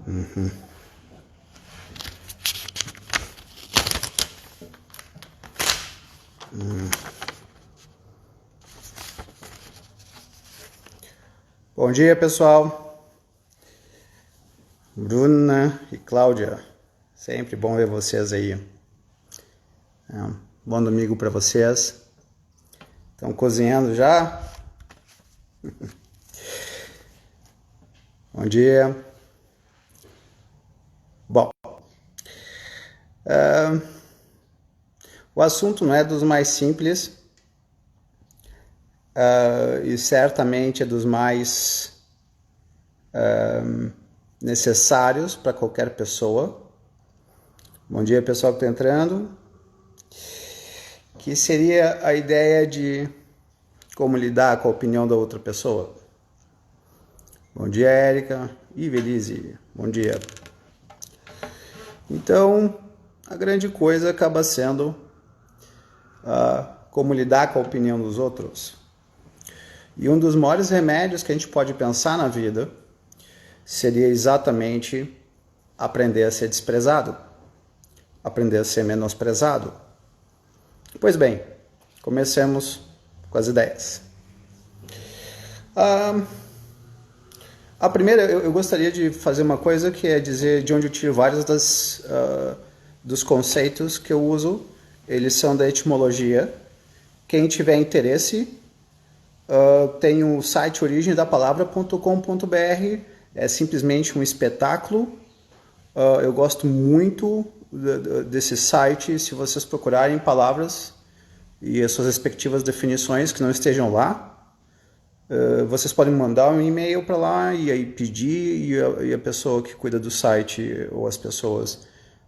Uhum. Bom dia, pessoal. Bruna e Cláudia, sempre bom ver vocês aí. Bom domingo para vocês. Estão cozinhando já? Bom dia. Bom, o assunto não é dos mais simples e certamente é dos mais necessários para qualquer pessoa. Bom dia, pessoal que está entrando. Que seria a ideia de como lidar com a opinião da outra pessoa. Bom dia, Érica e Velise. Bom dia. Então, a grande coisa acaba sendo como lidar com a opinião dos outros. E um dos maiores remédios que a gente pode pensar na vida seria exatamente aprender a ser desprezado, aprender a ser menosprezado. Pois bem, comecemos com as ideias. A primeira, eu gostaria de fazer uma coisa que é dizer de onde eu tiro vários dos conceitos que eu uso. Eles são da etimologia. Quem tiver interesse, tem o site origemdapalavra.com.br. É simplesmente um espetáculo. Eu gosto muito desse site. Se vocês procurarem palavras e as suas respectivas definições que não estejam lá, vocês podem mandar um e-mail para lá e aí pedir e a pessoa que cuida do site ou as pessoas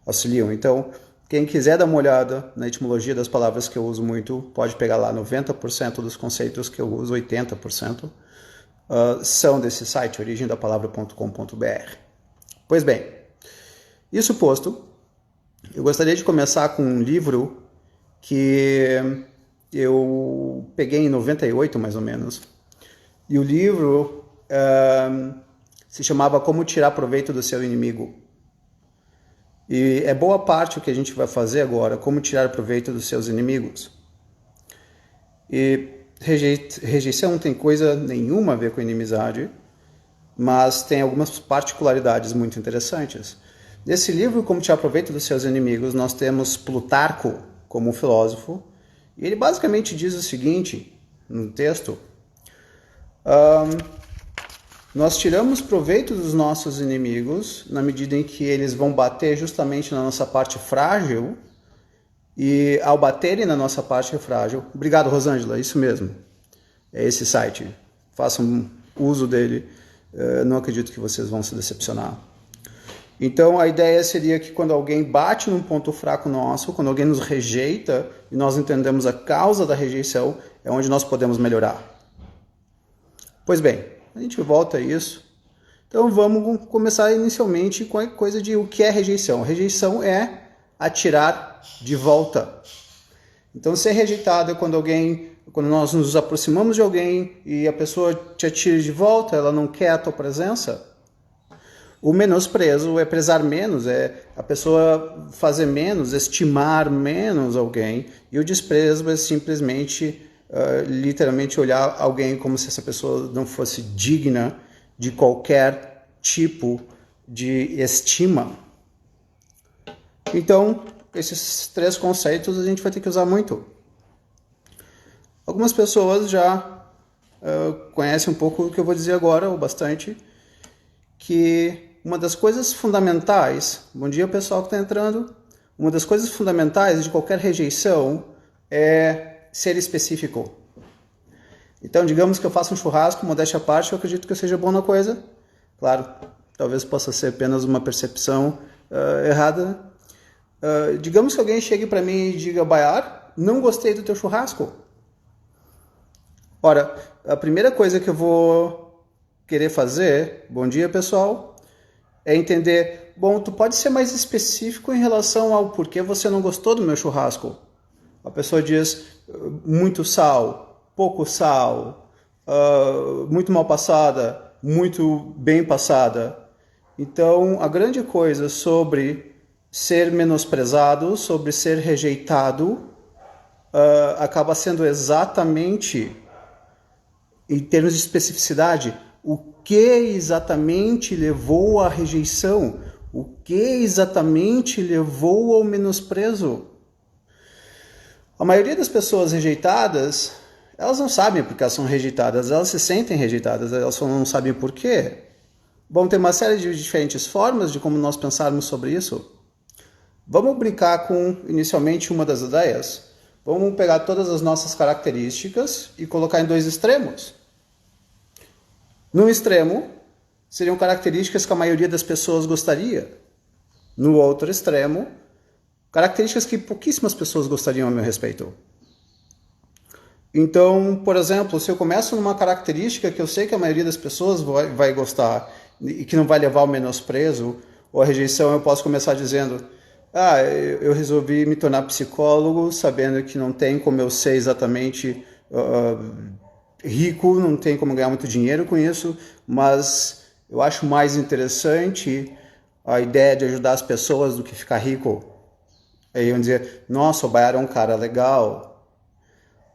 auxiliam. Então, quem quiser dar uma olhada na etimologia das palavras que eu uso muito, pode pegar lá 90% dos conceitos que eu uso, 80%, são desse site, origemdapalavra.com.br. Pois bem, isso posto, eu gostaria de começar com um livro que eu peguei em 98, mais ou menos. E o livro se chamava Como Tirar Proveito do Seu Inimigo. E é boa parte o que a gente vai fazer agora, como tirar proveito dos seus inimigos. E rejeição não tem coisa nenhuma a ver com inimizade, mas tem algumas particularidades muito interessantes. Nesse livro, Como Tirar Proveito dos Seus Inimigos, nós temos Plutarco como um filósofo, e ele basicamente diz o seguinte, no texto: nós tiramos proveito dos nossos inimigos na medida em que eles vão bater justamente na nossa parte frágil, e ao baterem na nossa parte frágil... Obrigado, Rosângela, isso mesmo. É esse site. Façam uso dele. Não acredito que vocês vão se decepcionar. Então, a ideia seria que quando alguém bate num ponto fraco nosso, quando alguém nos rejeita e nós entendemos a causa da rejeição, é onde nós podemos melhorar. Pois bem, a gente volta a isso. Então vamos começar inicialmente com a coisa de o que é rejeição. Rejeição é atirar de volta. Então ser rejeitado é quando nós nos aproximamos de alguém e a pessoa te atira de volta, ela não quer a tua presença. O menosprezo é prezar menos, é a pessoa fazer menos, estimar menos alguém. E o desprezo é simplesmente... literalmente olhar alguém como se essa pessoa não fosse digna de qualquer tipo de estima. Então, esses três conceitos a gente vai ter que usar muito. Algumas pessoas já conhecem um pouco o que eu vou dizer agora, ou bastante, que uma das coisas fundamentais, bom dia pessoal que está entrando, uma das coisas fundamentais de qualquer rejeição é ser específico. Então, digamos que eu faça um churrasco, modéstia à parte, eu acredito que eu seja bom na coisa. Claro, talvez possa ser apenas uma percepção errada. Digamos que alguém chegue para mim e diga: Baiar, não gostei do teu churrasco. Ora, a primeira coisa que eu vou querer fazer, bom dia pessoal, é entender, bom, tu pode ser mais específico em relação ao porquê você não gostou do meu churrasco. A pessoa diz muito sal, pouco sal, muito mal passada, muito bem passada. Então, a grande coisa sobre ser menosprezado, sobre ser rejeitado, acaba sendo exatamente, em termos de especificidade, o que exatamente levou à rejeição, o que exatamente levou ao menosprezo. A maioria das pessoas rejeitadas, elas não sabem porque elas são rejeitadas, elas se sentem rejeitadas, elas só não sabem por quê. Bom, tem uma série de diferentes formas de como nós pensarmos sobre isso. Vamos brincar com, inicialmente, uma das ideias. Vamos pegar todas as nossas características e colocar em dois extremos. No extremo, seriam características que a maioria das pessoas gostaria. No outro extremo, características que pouquíssimas pessoas gostariam a meu respeito. Então, por exemplo, se eu começo numa característica que eu sei que a maioria das pessoas vai gostar e que não vai levar ao menosprezo ou à rejeição, eu posso começar dizendo: eu resolvi me tornar psicólogo sabendo que não tem como eu ser exatamente rico, não tem como ganhar muito dinheiro com isso, mas eu acho mais interessante a ideia de ajudar as pessoas do que ficar rico. Aí iam dizer: nossa, o Bayar é um cara legal.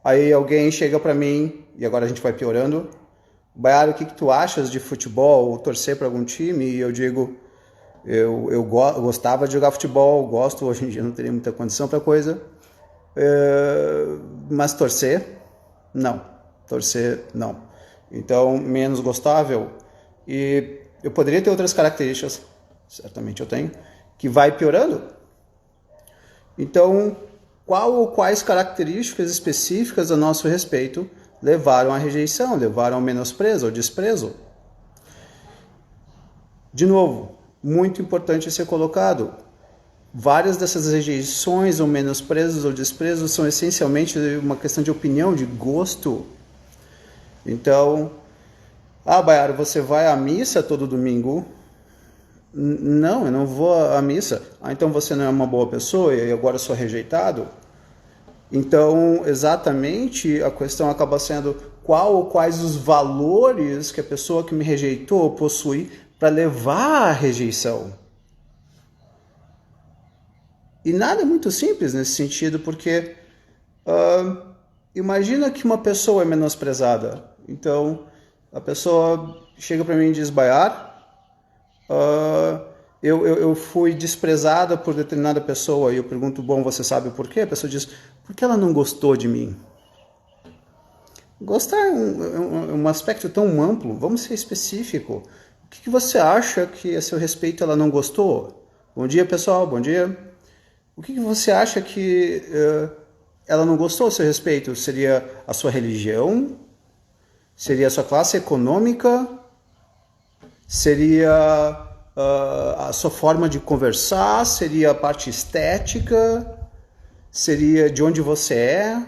Aí alguém chega para mim, e agora a gente vai piorando: Bayar, o que tu achas de futebol, ou torcer para algum time? E eu digo: eu gostava de jogar futebol, gosto, hoje em dia não teria muita condição para coisa, mas torcer, não. Então, menos gostável. E eu poderia ter outras características, certamente eu tenho, que vai piorando. Então, qual ou quais características específicas a nosso respeito levaram à rejeição, levaram ao menosprezo, ao desprezo? De novo, muito importante ser colocado. Várias dessas rejeições ou menosprezos ou desprezos são essencialmente uma questão de opinião, de gosto. Então, Bayar, você vai à missa todo domingo? Não, eu não vou à missa. Então você não é uma boa pessoa e agora eu sou rejeitado? Então, exatamente, a questão acaba sendo qual ou quais os valores que a pessoa que me rejeitou possui para levar à rejeição. E nada é muito simples nesse sentido, porque imagina que uma pessoa é menosprezada. Então, a pessoa chega para mim e diz: Bayar, eu fui desprezada por determinada pessoa. E eu pergunto: bom, você sabe por quê? A pessoa diz: porque ela não gostou de mim. Gostar é um aspecto tão amplo. Vamos ser específico. O que você acha que a seu respeito ela não gostou? Bom dia, pessoal, bom dia. O que você acha que ela não gostou a seu respeito? Seria a sua religião? Seria a sua classe econômica? Seria a sua forma de conversar? Seria a parte estética? Seria de onde você é?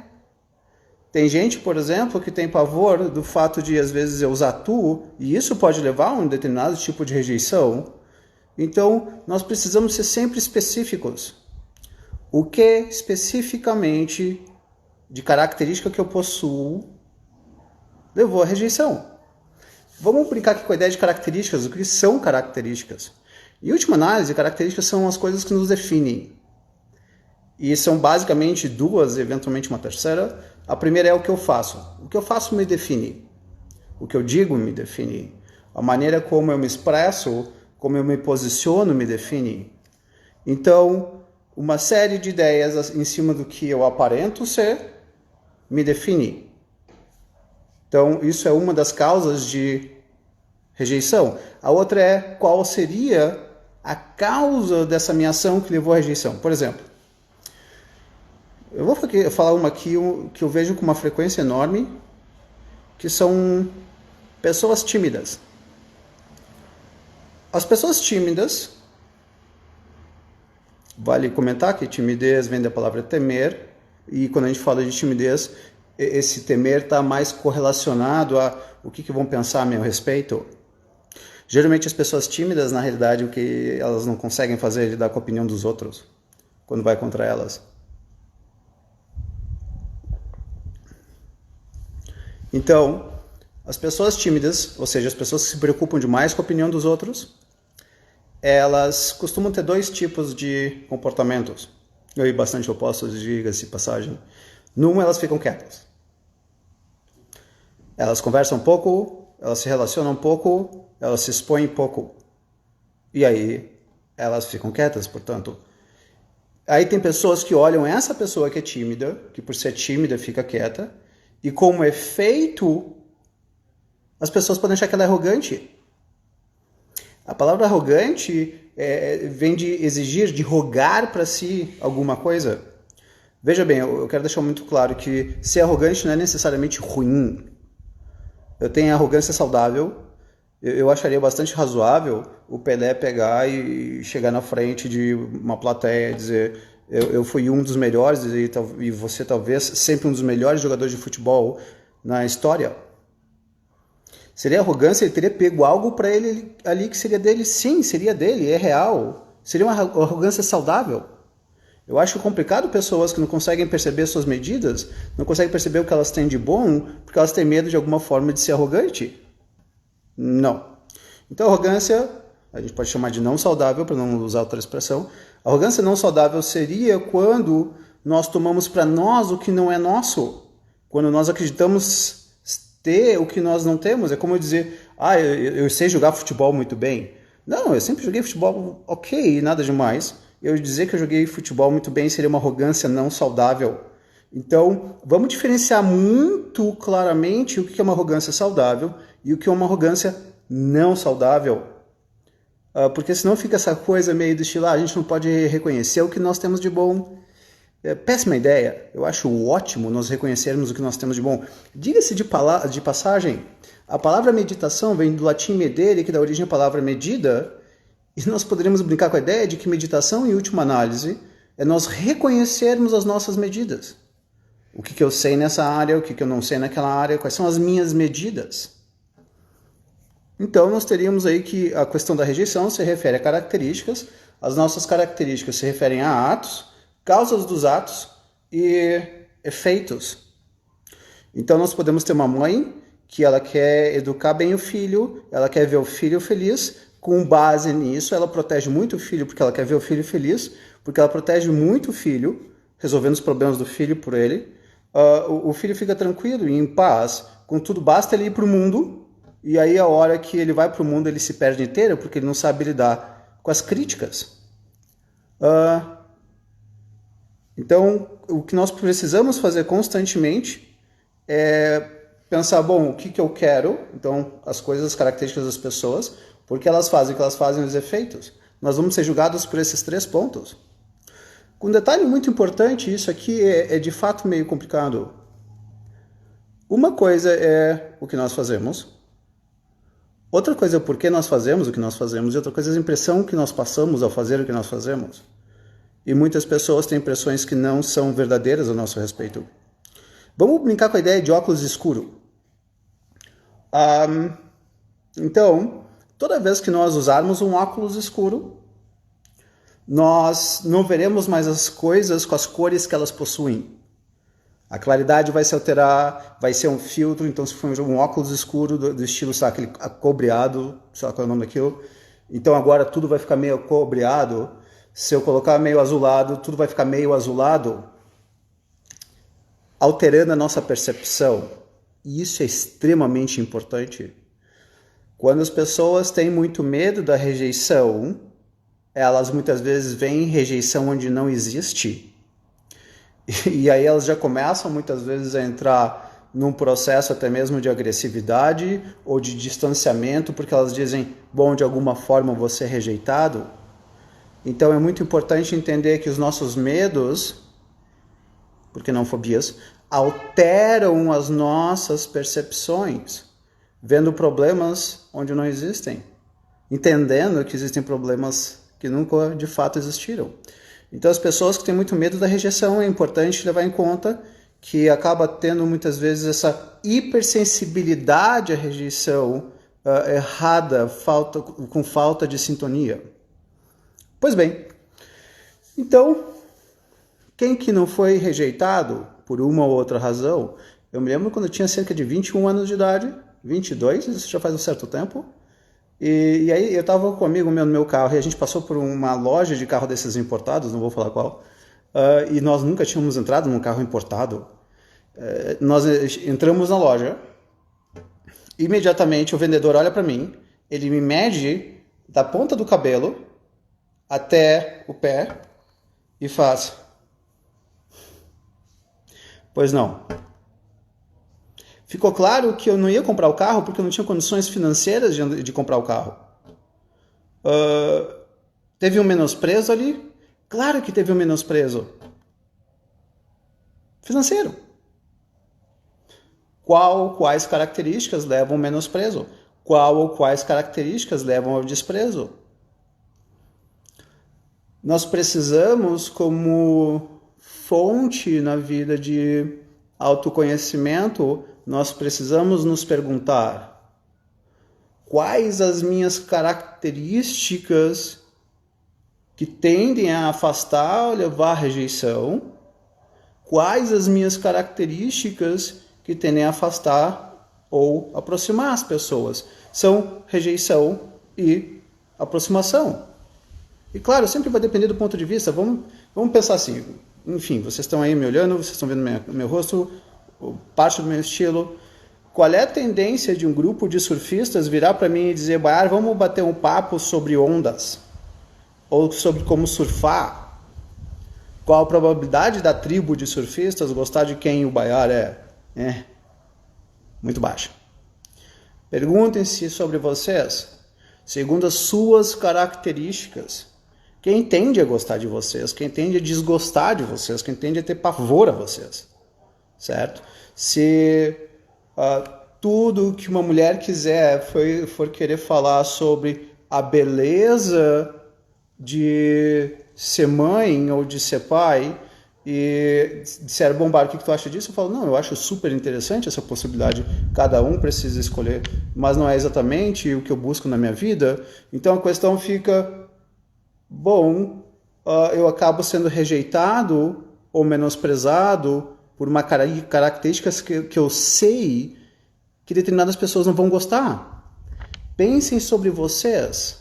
Tem gente, por exemplo, que tem pavor do fato de, às vezes, eu usar tu, e isso pode levar a um determinado tipo de rejeição. Então, nós precisamos ser sempre específicos. O que especificamente de característica que eu possuo levou à rejeição? Vamos brincar aqui com a ideia de características. O que são características? Em última análise, características são as coisas que nos definem. E são basicamente duas, eventualmente uma terceira. A primeira é o que eu faço. O que eu faço me define. O que eu digo me define. A maneira como eu me expresso, como eu me posiciono me define. Então, uma série de ideias em cima do que eu aparento ser me define. Então, isso é uma das causas de rejeição. A outra é qual seria a causa dessa minha ação que levou à rejeição. Por exemplo, eu vou falar uma aqui que eu vejo com uma frequência enorme, que são pessoas tímidas. As pessoas tímidas, vale comentar que timidez vem da palavra temer, e quando a gente fala de timidez, esse temer está mais correlacionado a o que vão pensar a meu respeito. Geralmente as pessoas tímidas, na realidade, o que elas não conseguem fazer é lidar com a opinião dos outros, quando vai contra elas. Então, as pessoas tímidas, ou seja, as pessoas que se preocupam demais com a opinião dos outros, elas costumam ter dois tipos de comportamentos, e bastante opostos, diga-se de passagem. Numa, elas ficam quietas. Elas conversam um pouco, elas se relacionam um pouco, elas se expõem pouco. E aí, elas ficam quietas, portanto. Aí tem pessoas que olham essa pessoa que é tímida, que por ser tímida fica quieta, e como efeito, as pessoas podem achar que ela é arrogante. A palavra arrogante vem de exigir, de rogar para si alguma coisa. Veja bem, eu quero deixar muito claro que ser arrogante não é necessariamente ruim. Eu tenho arrogância saudável. Eu acharia bastante razoável o Pelé pegar e chegar na frente de uma plateia e dizer: eu fui um dos melhores e você talvez sempre um dos melhores jogadores de futebol na história. Seria arrogância, ele teria pego algo para ele ali que seria dele. Sim, seria dele, é real. Seria uma arrogância saudável. Eu acho complicado pessoas que não conseguem perceber suas medidas, não conseguem perceber o que elas têm de bom, porque elas têm medo de alguma forma de ser arrogante. Não. Então, arrogância, a gente pode chamar de não saudável, para não usar outra expressão. Arrogância não saudável seria quando nós tomamos para nós o que não é nosso. Quando nós acreditamos ter o que nós não temos. É como eu dizer: eu sei jogar futebol muito bem. Não, eu sempre joguei futebol ok, nada demais. Eu dizer que eu joguei futebol muito bem seria uma arrogância não saudável. Então, vamos diferenciar muito claramente o que é uma arrogância saudável e o que é uma arrogância não saudável. Porque senão fica essa coisa meio do estilo: a gente não pode reconhecer o que nós temos de bom. Péssima ideia. Eu acho ótimo nós reconhecermos o que nós temos de bom. Diga-se de passagem, a palavra meditação vem do latim medere, que dá origem à palavra medida, e nós poderíamos brincar com a ideia de que meditação, em última análise, é nós reconhecermos as nossas medidas. O que eu sei nessa área, o que eu não sei naquela área, quais são as minhas medidas. Então, nós teríamos aí que a questão da rejeição se refere a características, as nossas características se referem a atos, causas dos atos e efeitos. Então, nós podemos ter uma mãe que ela quer educar bem o filho, ela quer ver o filho feliz. Com base nisso, ela protege muito o filho porque ela quer ver o filho feliz, porque ela protege muito o filho, resolvendo os problemas do filho por ele. O filho fica tranquilo e em paz. Contudo, basta ele ir para o mundo, e aí a hora que ele vai para o mundo ele se perde inteiro porque ele não sabe lidar com as críticas. Então, o que nós precisamos fazer constantemente é pensar: bom, o que eu quero? Então, as coisas, as características das pessoas, porque elas fazem o que elas fazem, os efeitos. Nós vamos ser julgados por esses 3 pontos. Com um detalhe muito importante, isso aqui é de fato meio complicado. Uma coisa é o que nós fazemos, outra coisa é o porquê nós fazemos o que nós fazemos, e outra coisa é a impressão que nós passamos ao fazer o que nós fazemos. E muitas pessoas têm impressões que não são verdadeiras a nosso respeito. Vamos brincar com a ideia de óculos escuro. Então, toda vez que nós usarmos um óculos escuro, nós não veremos mais as coisas com as cores que elas possuem. A claridade vai se alterar, vai ser um filtro. Então, se for um óculos escuro do estilo, sabe, aquele acobreado, sei lá qual é o nome daquilo, então agora tudo vai ficar meio acobreado. Se eu colocar meio azulado, tudo vai ficar meio azulado, alterando a nossa percepção. E isso é extremamente importante. Quando as pessoas têm muito medo da rejeição, elas muitas vezes veem rejeição onde não existe. E aí elas já começam muitas vezes a entrar num processo até mesmo de agressividade ou de distanciamento, porque elas dizem: bom, de alguma forma eu vou ser rejeitado. Então é muito importante entender que os nossos medos, porque não fobias, alteram as nossas percepções, vendo problemas onde não existem, entendendo que existem problemas que nunca de fato existiram. Então as pessoas que têm muito medo da rejeição, é importante levar em conta que acaba tendo muitas vezes essa hipersensibilidade à rejeição errada, com falta de sintonia. Pois bem, então, quem que não foi rejeitado por uma ou outra razão? Eu me lembro quando eu tinha cerca de 21 anos de idade, 22, isso já faz um certo tempo, E aí eu estava com um amigo meu no meu carro e a gente passou por uma loja de carro desses importados, não vou falar qual, e nós nunca tínhamos entrado num carro importado. Nós entramos na loja, imediatamente o vendedor olha para mim, ele me mede da ponta do cabelo até o pé e faz: pois não. Ficou claro que eu não ia comprar o carro porque eu não tinha condições financeiras de comprar o carro. Teve um menosprezo ali? Claro que teve um menosprezo financeiro. Quais características levam ao menosprezo? Qual ou quais características levam ao desprezo? Nós precisamos, como fonte na vida de autoconhecimento, nós precisamos nos perguntar: quais as minhas características que tendem a afastar ou levar à rejeição? Quais as minhas características que tendem a afastar ou aproximar as pessoas? São rejeição e aproximação. E claro, sempre vai depender do ponto de vista. Vamos pensar assim. Enfim, vocês estão aí me olhando, vocês estão vendo meu rosto, parte do meu estilo. Qual é a tendência de um grupo de surfistas virar para mim e dizer: Baiar, vamos bater um papo sobre ondas? Ou sobre como surfar? Qual a probabilidade da tribo de surfistas gostar de quem o Baiar é? Muito baixa. Perguntem-se sobre vocês, segundo as suas características. Quem tende a gostar de vocês? Quem tende a desgostar de vocês? Quem tende a ter pavor a vocês? Certo? Se tudo que uma mulher quiser for querer falar sobre a beleza de ser mãe ou de ser pai e disser: Bombar, o que tu acha disso? Eu falo: não, eu acho super interessante essa possibilidade, cada um precisa escolher, mas não é exatamente o que eu busco na minha vida. Então a questão fica: bom, eu acabo sendo rejeitado ou menosprezado por uma características que eu sei que determinadas pessoas não vão gostar. Pensem sobre vocês.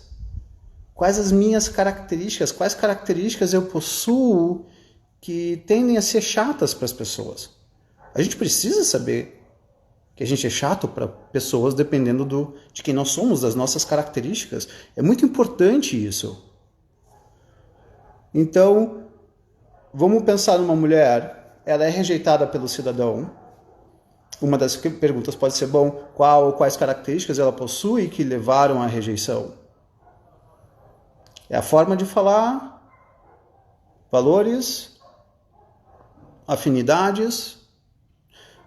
Quais as minhas características? Quais características eu possuo que tendem a ser chatas para as pessoas? A gente precisa saber que a gente é chato para pessoas dependendo de quem nós somos, das nossas características. É muito importante isso. Então, vamos pensar numa mulher, ela é rejeitada pelo cidadão. Uma das perguntas pode ser: bom, qual ou quais características ela possui que levaram à rejeição? É a forma de falar, valores, afinidades.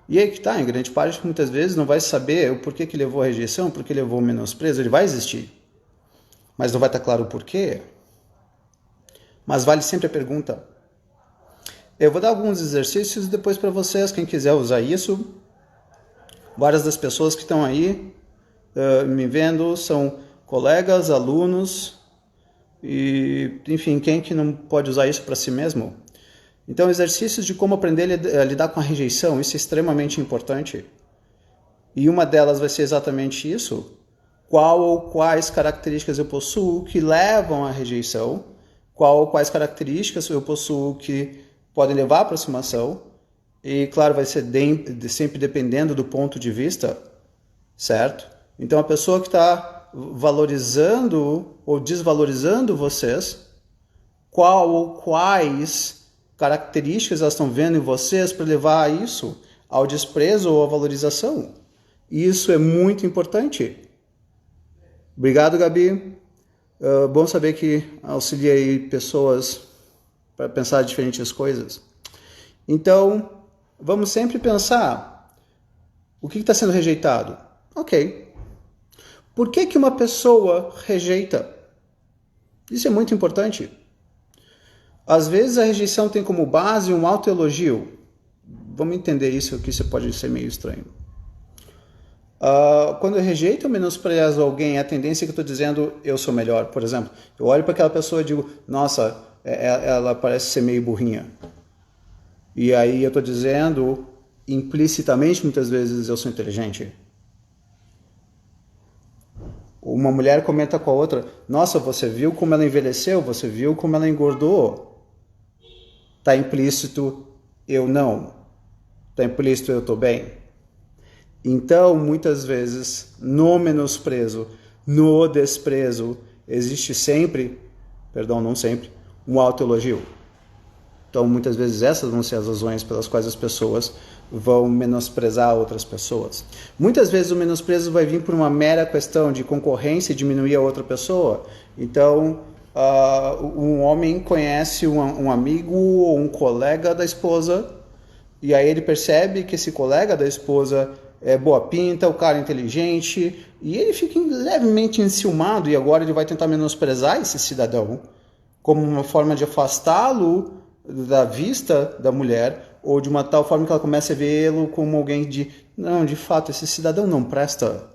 E aí que tá, em grande parte, muitas vezes não vai saber o porquê que levou à rejeição, porquê levou ao menosprezo. Ele vai existir, mas não vai estar claro o porquê. Mas vale sempre a pergunta. Eu vou dar alguns exercícios depois para vocês, quem quiser usar isso. Várias das pessoas que estão aí me vendo são colegas, alunos, e, enfim, quem que não pode usar isso para si mesmo? Então, exercícios de como aprender a lidar com a rejeição, isso é extremamente importante. E uma delas vai ser exatamente isso. Qual ou quais características eu possuo que levam à rejeição? Qual ou quais características eu possuo que podem levar à aproximação? E, claro, vai ser sempre dependendo do ponto de vista, certo? Então, a pessoa que está valorizando ou desvalorizando vocês, qual ou quais características elas estão vendo em vocês para levar a isso, ao desprezo ou à valorização? Isso é muito importante. Obrigado, Gabi. Bom saber que auxiliei pessoas para pensar diferentes coisas. Então, vamos sempre pensar: o que está sendo rejeitado? Ok. Por que uma pessoa rejeita? Isso é muito importante. Às vezes a rejeição tem como base um autoelogio. Vamos entender isso, que isso pode ser meio estranho. Quando eu rejeito ou menosprezo alguém, a tendência é que eu estou dizendo: eu sou melhor. Por exemplo, eu olho para aquela pessoa e digo: nossa, ela parece ser meio burrinha. E aí eu estou dizendo, implicitamente, muitas vezes, eu sou inteligente. Uma mulher comenta com a outra, nossa, você viu como ela envelheceu? Você viu como ela engordou? Está implícito, eu não. Está implícito, eu estou bem. Então, muitas vezes, no menosprezo, no desprezo, existe sempre, perdão, não sempre, um autoelogio. Então, muitas vezes, essas vão ser as razões pelas quais as pessoas vão menosprezar outras pessoas. Muitas vezes o menosprezo vai vir por uma mera questão de concorrência e diminuir a outra pessoa. Então, um homem conhece um amigo ou um colega da esposa, e aí ele percebe que esse colega da esposa é boa pinta, o cara é inteligente, e ele fica levemente enciumado, e agora ele vai tentar menosprezar esse cidadão como uma forma de afastá-lo da vista da mulher, ou de uma tal forma que ela comece a vê-lo como alguém não, de fato, esse cidadão não presta.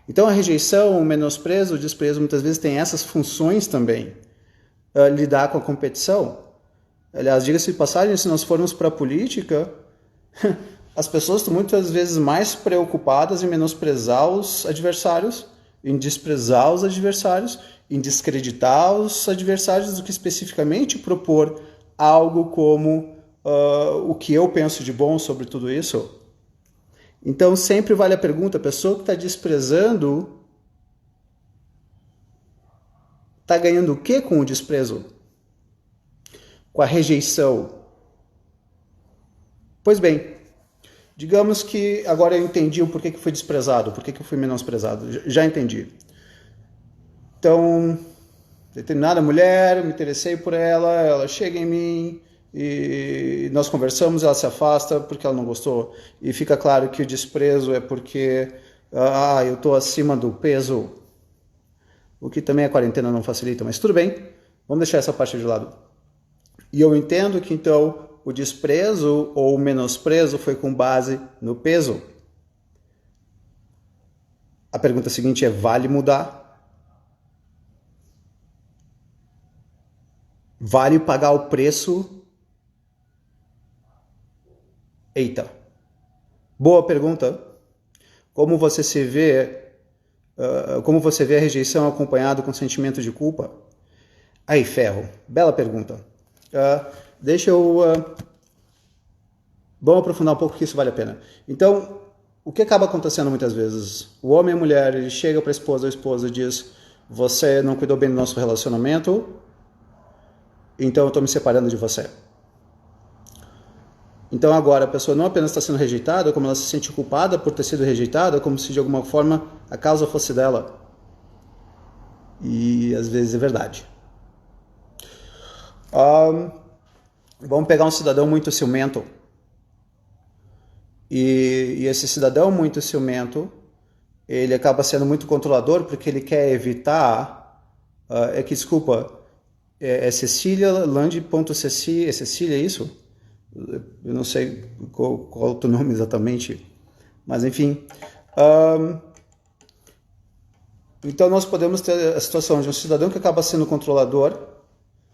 Então a rejeição, o menosprezo, o desprezo muitas vezes tem essas funções também. Lidar com a competição. Aliás, diga-se de passagem, se nós formos para a política, as pessoas estão muitas vezes mais preocupadas em menosprezar os adversários, em desprezar os adversários, em descreditar os adversários, do que especificamente propor algo como o que eu penso de bom sobre tudo isso. Então sempre vale a pergunta, a pessoa que está desprezando está ganhando o que com o desprezo? Com a rejeição? Pois bem, digamos que agora eu entendi o porquê que fui desprezado, porquê que eu fui menosprezado, já entendi. Então, determinada mulher, eu me interessei por ela, ela chega em mim e nós conversamos, ela se afasta porque ela não gostou. E fica claro que o desprezo é porque eu estou acima do peso, o que também a quarentena não facilita, mas tudo bem, vamos deixar essa parte de lado. E eu entendo que então o desprezo ou o menosprezo foi com base no peso. A pergunta seguinte é, vale mudar? Vale pagar o preço? Eita, boa pergunta. Como você vê a rejeição acompanhado com sentimento de culpa? Aí, ferro. Bela pergunta. Vamos aprofundar um pouco que isso vale a pena. Então, o que acaba acontecendo muitas vezes? O homem e a mulher, ele chega para a esposa diz, você não cuidou bem do nosso relacionamento, então eu estou me separando de você. Então agora a pessoa não apenas está sendo rejeitada, como ela se sente culpada por ter sido rejeitada, como se de alguma forma a causa fosse dela. E às vezes é verdade. Vamos pegar um cidadão muito ciumento. E esse cidadão muito ciumento, ele acaba sendo muito controlador porque ele quer evitar... É Cecília Land.ceci, é Cecília, é isso? Eu não sei qual é o teu nome exatamente, mas enfim. Então nós podemos ter a situação de um cidadão que acaba sendo controlador,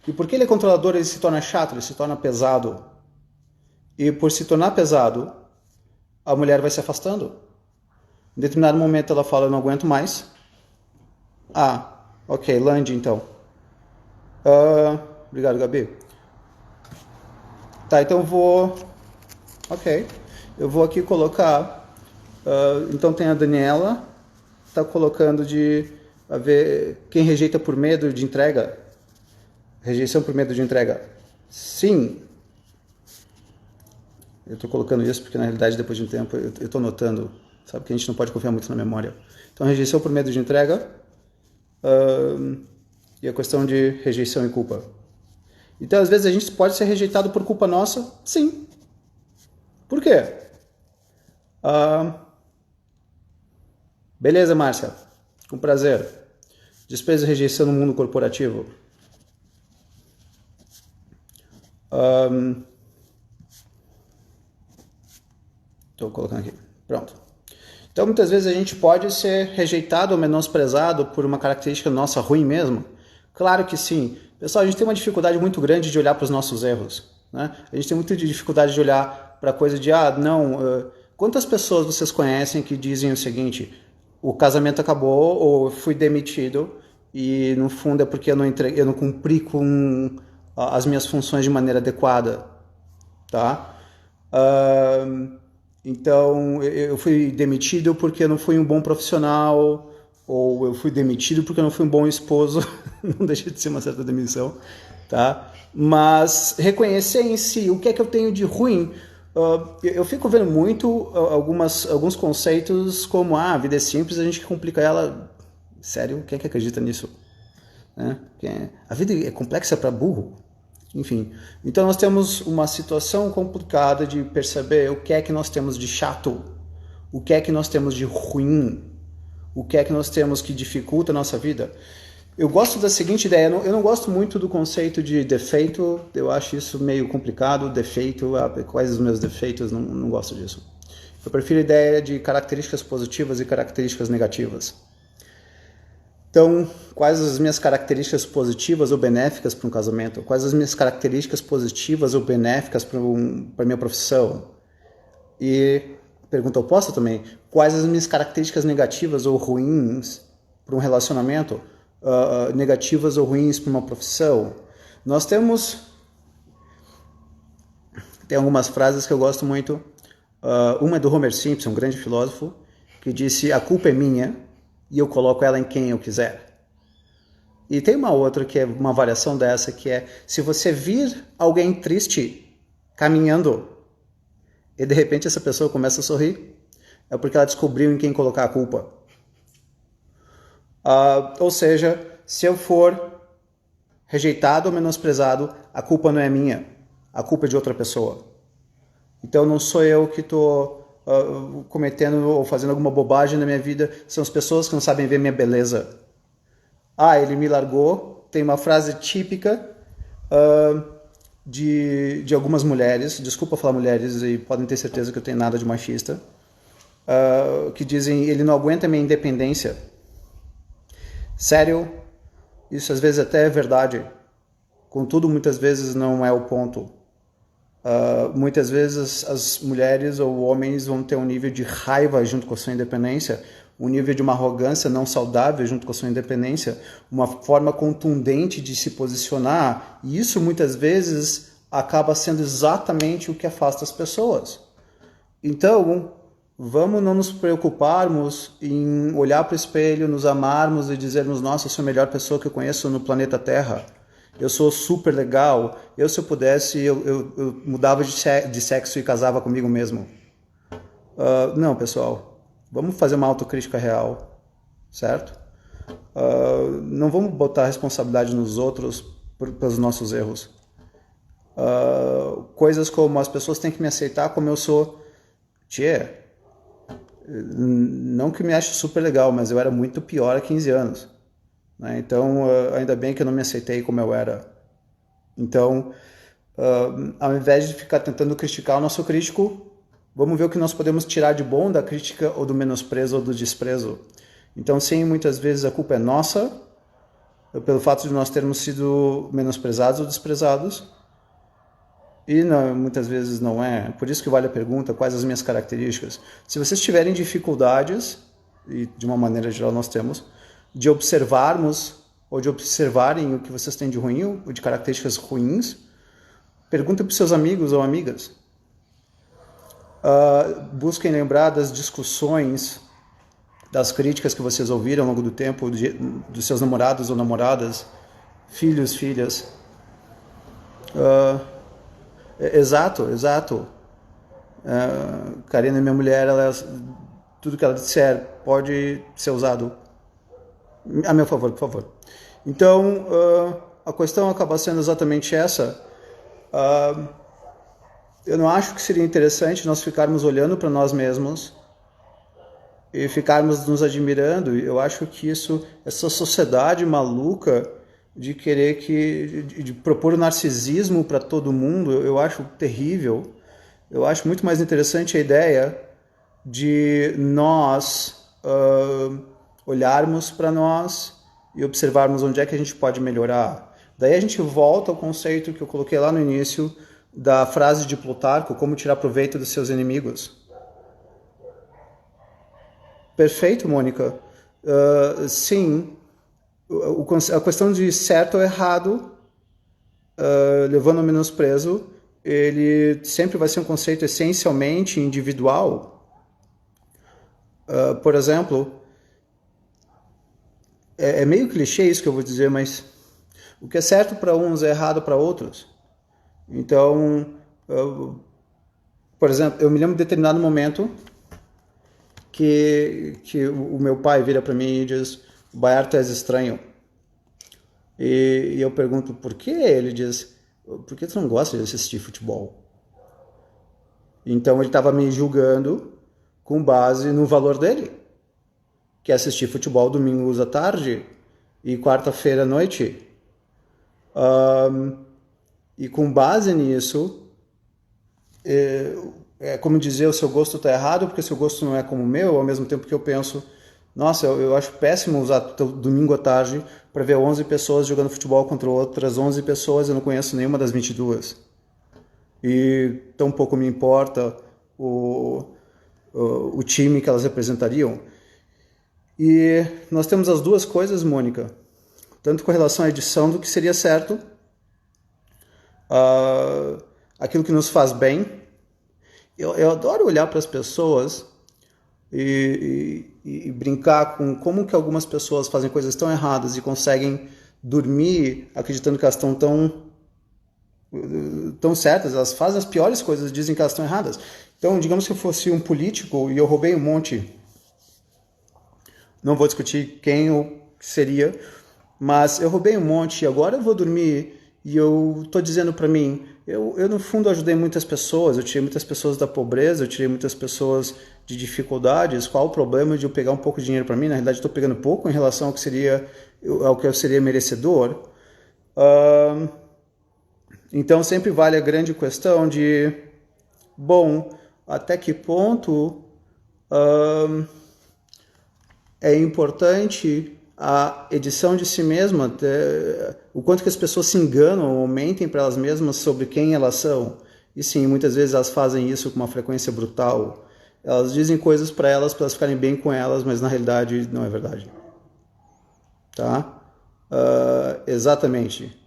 e porque ele é controlador ele se torna chato, ele se torna pesado. E por se tornar pesado, a mulher vai se afastando. Em determinado momento ela fala, eu não aguento mais. Ok, Land então. Obrigado, Gabi. Tá, então eu vou aqui colocar, então tem a Daniela, tá colocando a ver, quem rejeita por medo de entrega, rejeição por medo de entrega, sim, eu tô colocando isso porque na realidade depois de um tempo eu tô notando, sabe que a gente não pode confiar muito na memória, então rejeição por medo de entrega, e a questão de rejeição e culpa. Então, às vezes, a gente pode ser rejeitado por culpa nossa? Sim. Por quê? Beleza, Márcia. Com prazer. Desprezo e rejeição no mundo corporativo. Estou colocando aqui. Pronto. Então, muitas vezes, a gente pode ser rejeitado ou menosprezado por uma característica nossa ruim mesmo. Claro que sim. Pessoal, a gente tem uma dificuldade muito grande de olhar para os nossos erros, né? A gente tem muita dificuldade de olhar para a coisa de, quantas pessoas vocês conhecem que dizem o seguinte, o casamento acabou ou eu fui demitido e no fundo é porque eu não cumpri com as minhas funções de maneira adequada, tá? Então eu fui demitido porque eu não fui um bom profissional, ou eu fui demitido porque eu não fui um bom esposo. Não deixa de ser uma certa demissão, tá? Mas reconhecer em si o que é que eu tenho de ruim. Eu fico vendo muito alguns conceitos como a vida é simples, a gente complica ela. Sério? Quem é que acredita nisso? Né? A vida é complexa para burro. Enfim, então nós temos uma situação complicada de perceber o que é que nós temos de chato, o que é que nós temos de ruim, o que é que nós temos que dificulta a nossa vida. Eu gosto da seguinte ideia, eu não gosto muito do conceito de defeito, eu acho isso meio complicado, defeito, quais os meus defeitos, não gosto disso. Eu prefiro a ideia de características positivas e características negativas. Então, quais as minhas características positivas ou benéficas para um casamento? Quais as minhas características positivas ou benéficas para a minha profissão? E pergunta oposta também, quais as minhas características negativas ou ruins para um relacionamento? Negativas ou ruins para uma profissão? Nós tem algumas frases que eu gosto muito. Uma é do Homer Simpson, um grande filósofo, que disse: a culpa é minha e eu coloco ela em quem eu quiser. E tem uma outra que é uma variação dessa, que é: se você vir alguém triste caminhando e de repente essa pessoa começa a sorrir, é porque ela descobriu em quem colocar a culpa. Ou seja, se eu for rejeitado ou menosprezado, a culpa não é minha, a culpa é de outra pessoa. Então não sou eu que estou cometendo ou fazendo alguma bobagem na minha vida, são as pessoas que não sabem ver minha beleza. Ele me largou. Tem uma frase típica de algumas mulheres, desculpa falar mulheres, e podem ter certeza que eu tenho nada de machista, que dizem: ele não aguenta minha independência. Sério, isso às vezes até é verdade, contudo muitas vezes não é o ponto. Muitas vezes as mulheres ou homens vão ter um nível de raiva junto com a sua independência, um nível de uma arrogância não saudável junto com a sua independência, uma forma contundente de se posicionar, e isso muitas vezes acaba sendo exatamente o que afasta as pessoas. Então, vamos não nos preocuparmos em olhar para o espelho, nos amarmos e dizermos: nossa, eu sou a melhor pessoa que eu conheço no planeta Terra. Eu sou super legal. Se eu pudesse, eu mudava de sexo e casava comigo mesmo. Não, pessoal. Vamos fazer uma autocrítica real, certo? Não vamos botar a responsabilidade nos outros pelos nossos erros. Coisas como: as pessoas têm que me aceitar como eu sou. Não que me ache super legal, mas eu era muito pior há 15 anos. Né? Então, ainda bem que eu não me aceitei como eu era. Então, ao invés de ficar tentando criticar o nosso crítico, vamos ver o que nós podemos tirar de bom da crítica ou do menosprezo ou do desprezo. Então, sim, muitas vezes a culpa é nossa, pelo fato de nós termos sido menosprezados ou desprezados, e não, muitas vezes não é. Por isso que vale a pergunta: quais as minhas características? Se vocês tiverem dificuldades, e de uma maneira geral nós temos, de observarmos ou de observarem o que vocês têm de ruim ou de características ruins, perguntem para os seus amigos ou amigas. Busquem lembrar das discussões, das críticas que vocês ouviram ao longo do tempo, dos seus namorados ou namoradas, filhos, filhas. Exato. Karina, minha mulher, tudo que ela disser pode ser usado a meu favor, por favor. Então, a questão acaba sendo exatamente essa. Eu não acho que seria interessante nós ficarmos olhando para nós mesmos e ficarmos nos admirando. Eu acho que essa sociedade maluca de querer de propor o narcisismo para todo mundo, eu acho terrível. Eu acho muito mais interessante a ideia de nós olharmos para nós e observarmos onde é que a gente pode melhorar. Daí a gente volta ao conceito que eu coloquei lá no início da frase de Plutarco: como tirar proveito dos seus inimigos. Perfeito, Mônica. Sim, a questão de certo ou errado, levando ao menosprezo, ele sempre vai ser um conceito essencialmente individual. Por exemplo, é meio clichê isso que eu vou dizer, mas o que é certo para uns é errado para outros. Então, por exemplo, eu me lembro de determinado momento que o meu pai vira para mim e diz: Baiar, tu és estranho. E eu pergunto por quê? Ele diz: por que tu não gosta de assistir futebol? Então ele estava me julgando com base no valor dele, que é assistir futebol domingos à tarde e quarta-feira à noite. E com base nisso, é como dizer: o seu gosto está errado porque seu gosto não é como o meu, ao mesmo tempo que eu penso: nossa, eu acho péssimo usar domingo à tarde para ver 11 pessoas jogando futebol contra outras 11 pessoas, eu não conheço nenhuma das 22. E tão pouco me importa o time que elas representariam. E nós temos as duas coisas, Mônica, tanto com relação à edição do que seria certo, aquilo que nos faz bem. Eu adoro olhar para as pessoas e brincar com como que algumas pessoas fazem coisas tão erradas e conseguem dormir acreditando que elas estão tão certas. Elas fazem as piores coisas e dizem que elas estão erradas. Então, digamos que eu fosse um político e eu roubei um monte, não vou discutir quem eu seria, mas eu roubei um monte e agora eu vou dormir e eu estou dizendo para mim: eu no fundo ajudei muitas pessoas, eu tirei muitas pessoas da pobreza, eu tirei muitas pessoas de dificuldades. Qual o problema de eu pegar um pouco de dinheiro para mim? Na realidade, estou pegando pouco em relação ao que eu seria merecedor. Então sempre vale a grande questão de, bom, até que ponto é importante a edição de si mesma, o quanto que as pessoas se enganam ou mentem para elas mesmas sobre quem elas são. E sim, muitas vezes elas fazem isso com uma frequência brutal. Elas dizem coisas para elas ficarem bem com elas, mas na realidade não é verdade. Tá? Exatamente.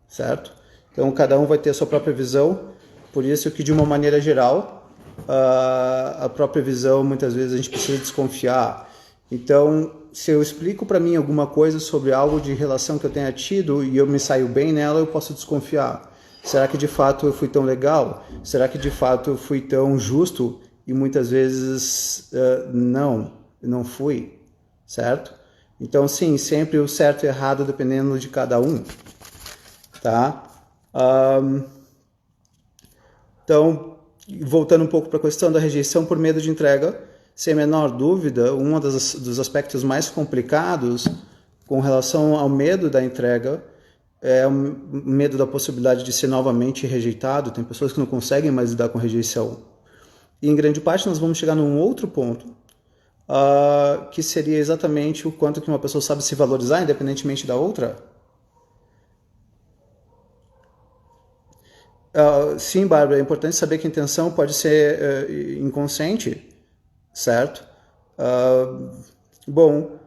Certo? Então cada um vai ter a sua própria visão, por isso que de uma maneira geral, a própria visão muitas vezes a gente precisa desconfiar. Então, se eu explico para mim alguma coisa sobre algo de relação que eu tenha tido e eu me saio bem nela, eu posso desconfiar. Será que de fato eu fui tão legal? Será que de fato eu fui tão justo? E muitas vezes não fui, certo? Então sim, sempre o certo e errado dependendo de cada um, tá? Então, voltando um pouco para a questão da rejeição por medo de entrega, sem a menor dúvida, um dos aspectos mais complicados com relação ao medo da entrega é o medo da possibilidade de ser novamente rejeitado. Tem pessoas que não conseguem mais lidar com rejeição. E em grande parte nós vamos chegar num outro ponto, que seria exatamente o quanto que uma pessoa sabe se valorizar independentemente da outra. Sim, Bárbara, é importante saber que a intenção pode ser inconsciente, certo? Bom,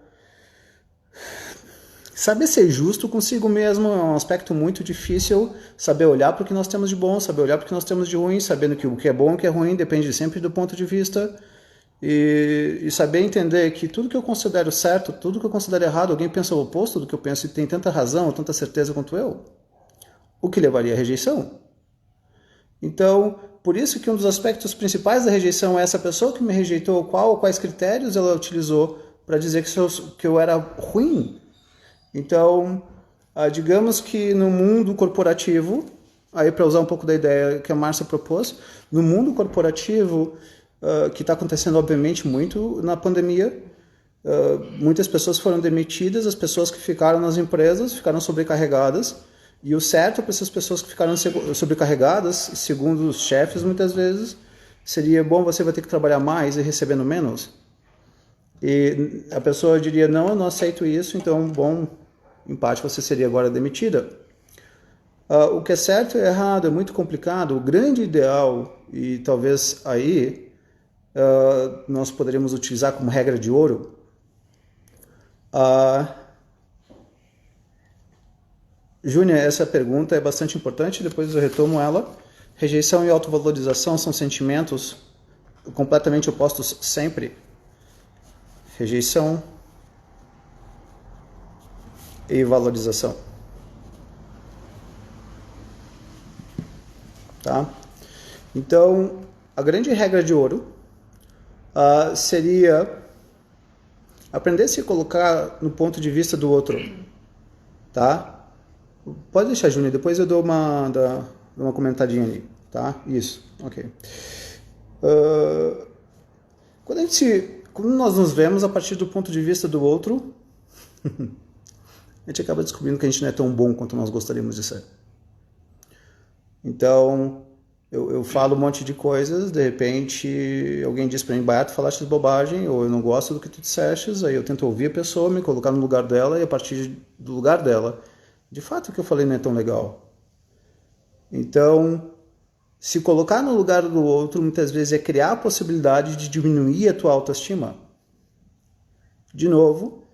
saber ser justo consigo mesmo é um aspecto muito difícil. Saber olhar para o que nós temos de bom, saber olhar para o que nós temos de ruim, sabendo que o que é bom e o que é ruim depende sempre do ponto de vista, e saber entender que tudo que eu considero certo, tudo que eu considero errado, alguém pensa o oposto do que eu penso e tem tanta razão ou tanta certeza quanto eu, o que levaria à rejeição. Então, por isso que um dos aspectos principais da rejeição é essa pessoa que me rejeitou, quais critérios ela utilizou para dizer que eu era ruim. Então, digamos que no mundo corporativo, aí para usar um pouco da ideia que a Márcia propôs, no mundo corporativo, que está acontecendo obviamente muito na pandemia, muitas pessoas foram demitidas, as pessoas que ficaram nas empresas ficaram sobrecarregadas, e o certo para essas pessoas que ficaram sobrecarregadas, segundo os chefes muitas vezes, seria: bom, você vai ter que trabalhar mais e recebendo menos. E a pessoa diria: não, eu não aceito isso, então, bom, em parte você seria agora demitida. O que é certo e errado é muito complicado. O grande ideal, e talvez aí nós poderíamos utilizar como regra de ouro. Júnior, essa pergunta é bastante importante, depois eu retomo ela. Rejeição e autovalorização são sentimentos completamente opostos sempre. Rejeição e valorização. Tá? Então, a grande regra de ouro seria aprender a se colocar no ponto de vista do outro. Tá? Pode deixar, Júnior, depois eu dou uma comentadinha ali. Tá? Isso, ok. Quando nós nos vemos a partir do ponto de vista do outro, a gente acaba descobrindo que a gente não é tão bom quanto nós gostaríamos de ser. Então, eu falo um monte de coisas, de repente alguém diz pra mim, Baiato, falaste bobagem, ou eu não gosto do que tu dissestes, aí eu tento ouvir a pessoa, me colocar no lugar dela, e a partir do lugar dela, de fato o que eu falei não é tão legal. Então, se colocar no lugar do outro, muitas vezes é criar a possibilidade de diminuir a tua autoestima. De novo,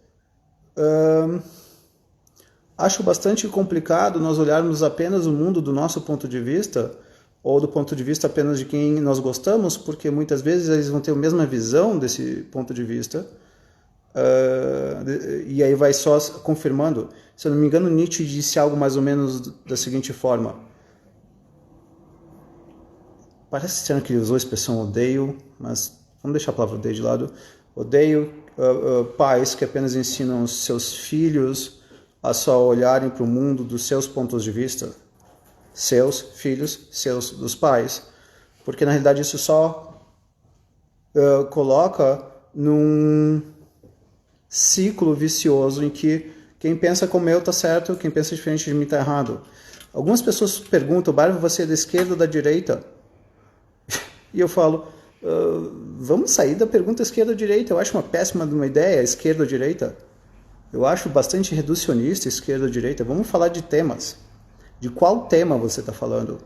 acho bastante complicado nós olharmos apenas o mundo do nosso ponto de vista, ou do ponto de vista apenas de quem nós gostamos, porque muitas vezes eles vão ter a mesma visão desse ponto de vista, e aí vai só confirmando. Se eu não me engano, Nietzsche disse algo mais ou menos da seguinte forma. Parece ser que ele usou a expressão odeio, mas vamos deixar a palavra odeio de lado. Odeio pais que apenas ensinam os seus filhos a só olharem para o mundo dos seus pontos de vista. Seus filhos, seus dos pais. Porque na realidade isso só coloca num ciclo vicioso em que quem pensa como eu está certo, quem pensa diferente de mim está errado. Algumas pessoas perguntam, Bárbara, você é da esquerda ou da direita? E eu falo, vamos sair da pergunta esquerda ou direita. Eu acho uma péssima ideia, esquerda ou direita. Eu acho bastante reducionista esquerda ou direita. Vamos falar de temas. De qual tema você está falando?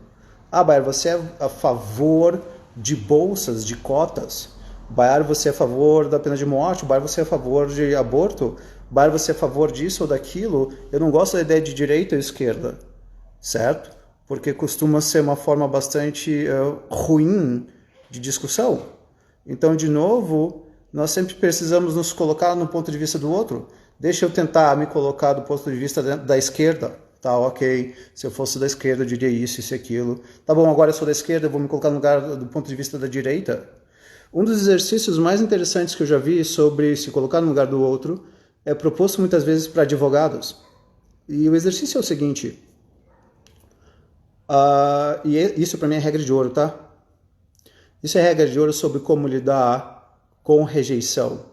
Bárbara, você é a favor de bolsas, de cotas? Bárbara, você é a favor da pena de morte? Bárbara, você é a favor de aborto? Bárbara, você é a favor disso ou daquilo? Eu não gosto da ideia de direita ou esquerda, certo? Porque costuma ser uma forma bastante ruim de discussão. Então, de novo, nós sempre precisamos nos colocar no ponto de vista do outro. Deixa eu tentar me colocar do ponto de vista da esquerda. Tá, ok, se eu fosse da esquerda eu diria isso e aquilo. Tá bom, agora eu sou da esquerda, eu vou me colocar no lugar do ponto de vista da direita. Um dos exercícios mais interessantes que eu já vi sobre se colocar no lugar do outro é proposto muitas vezes para advogados. E o exercício é o seguinte, e isso para mim é regra de ouro, tá? Isso é regra de ouro sobre como lidar com rejeição.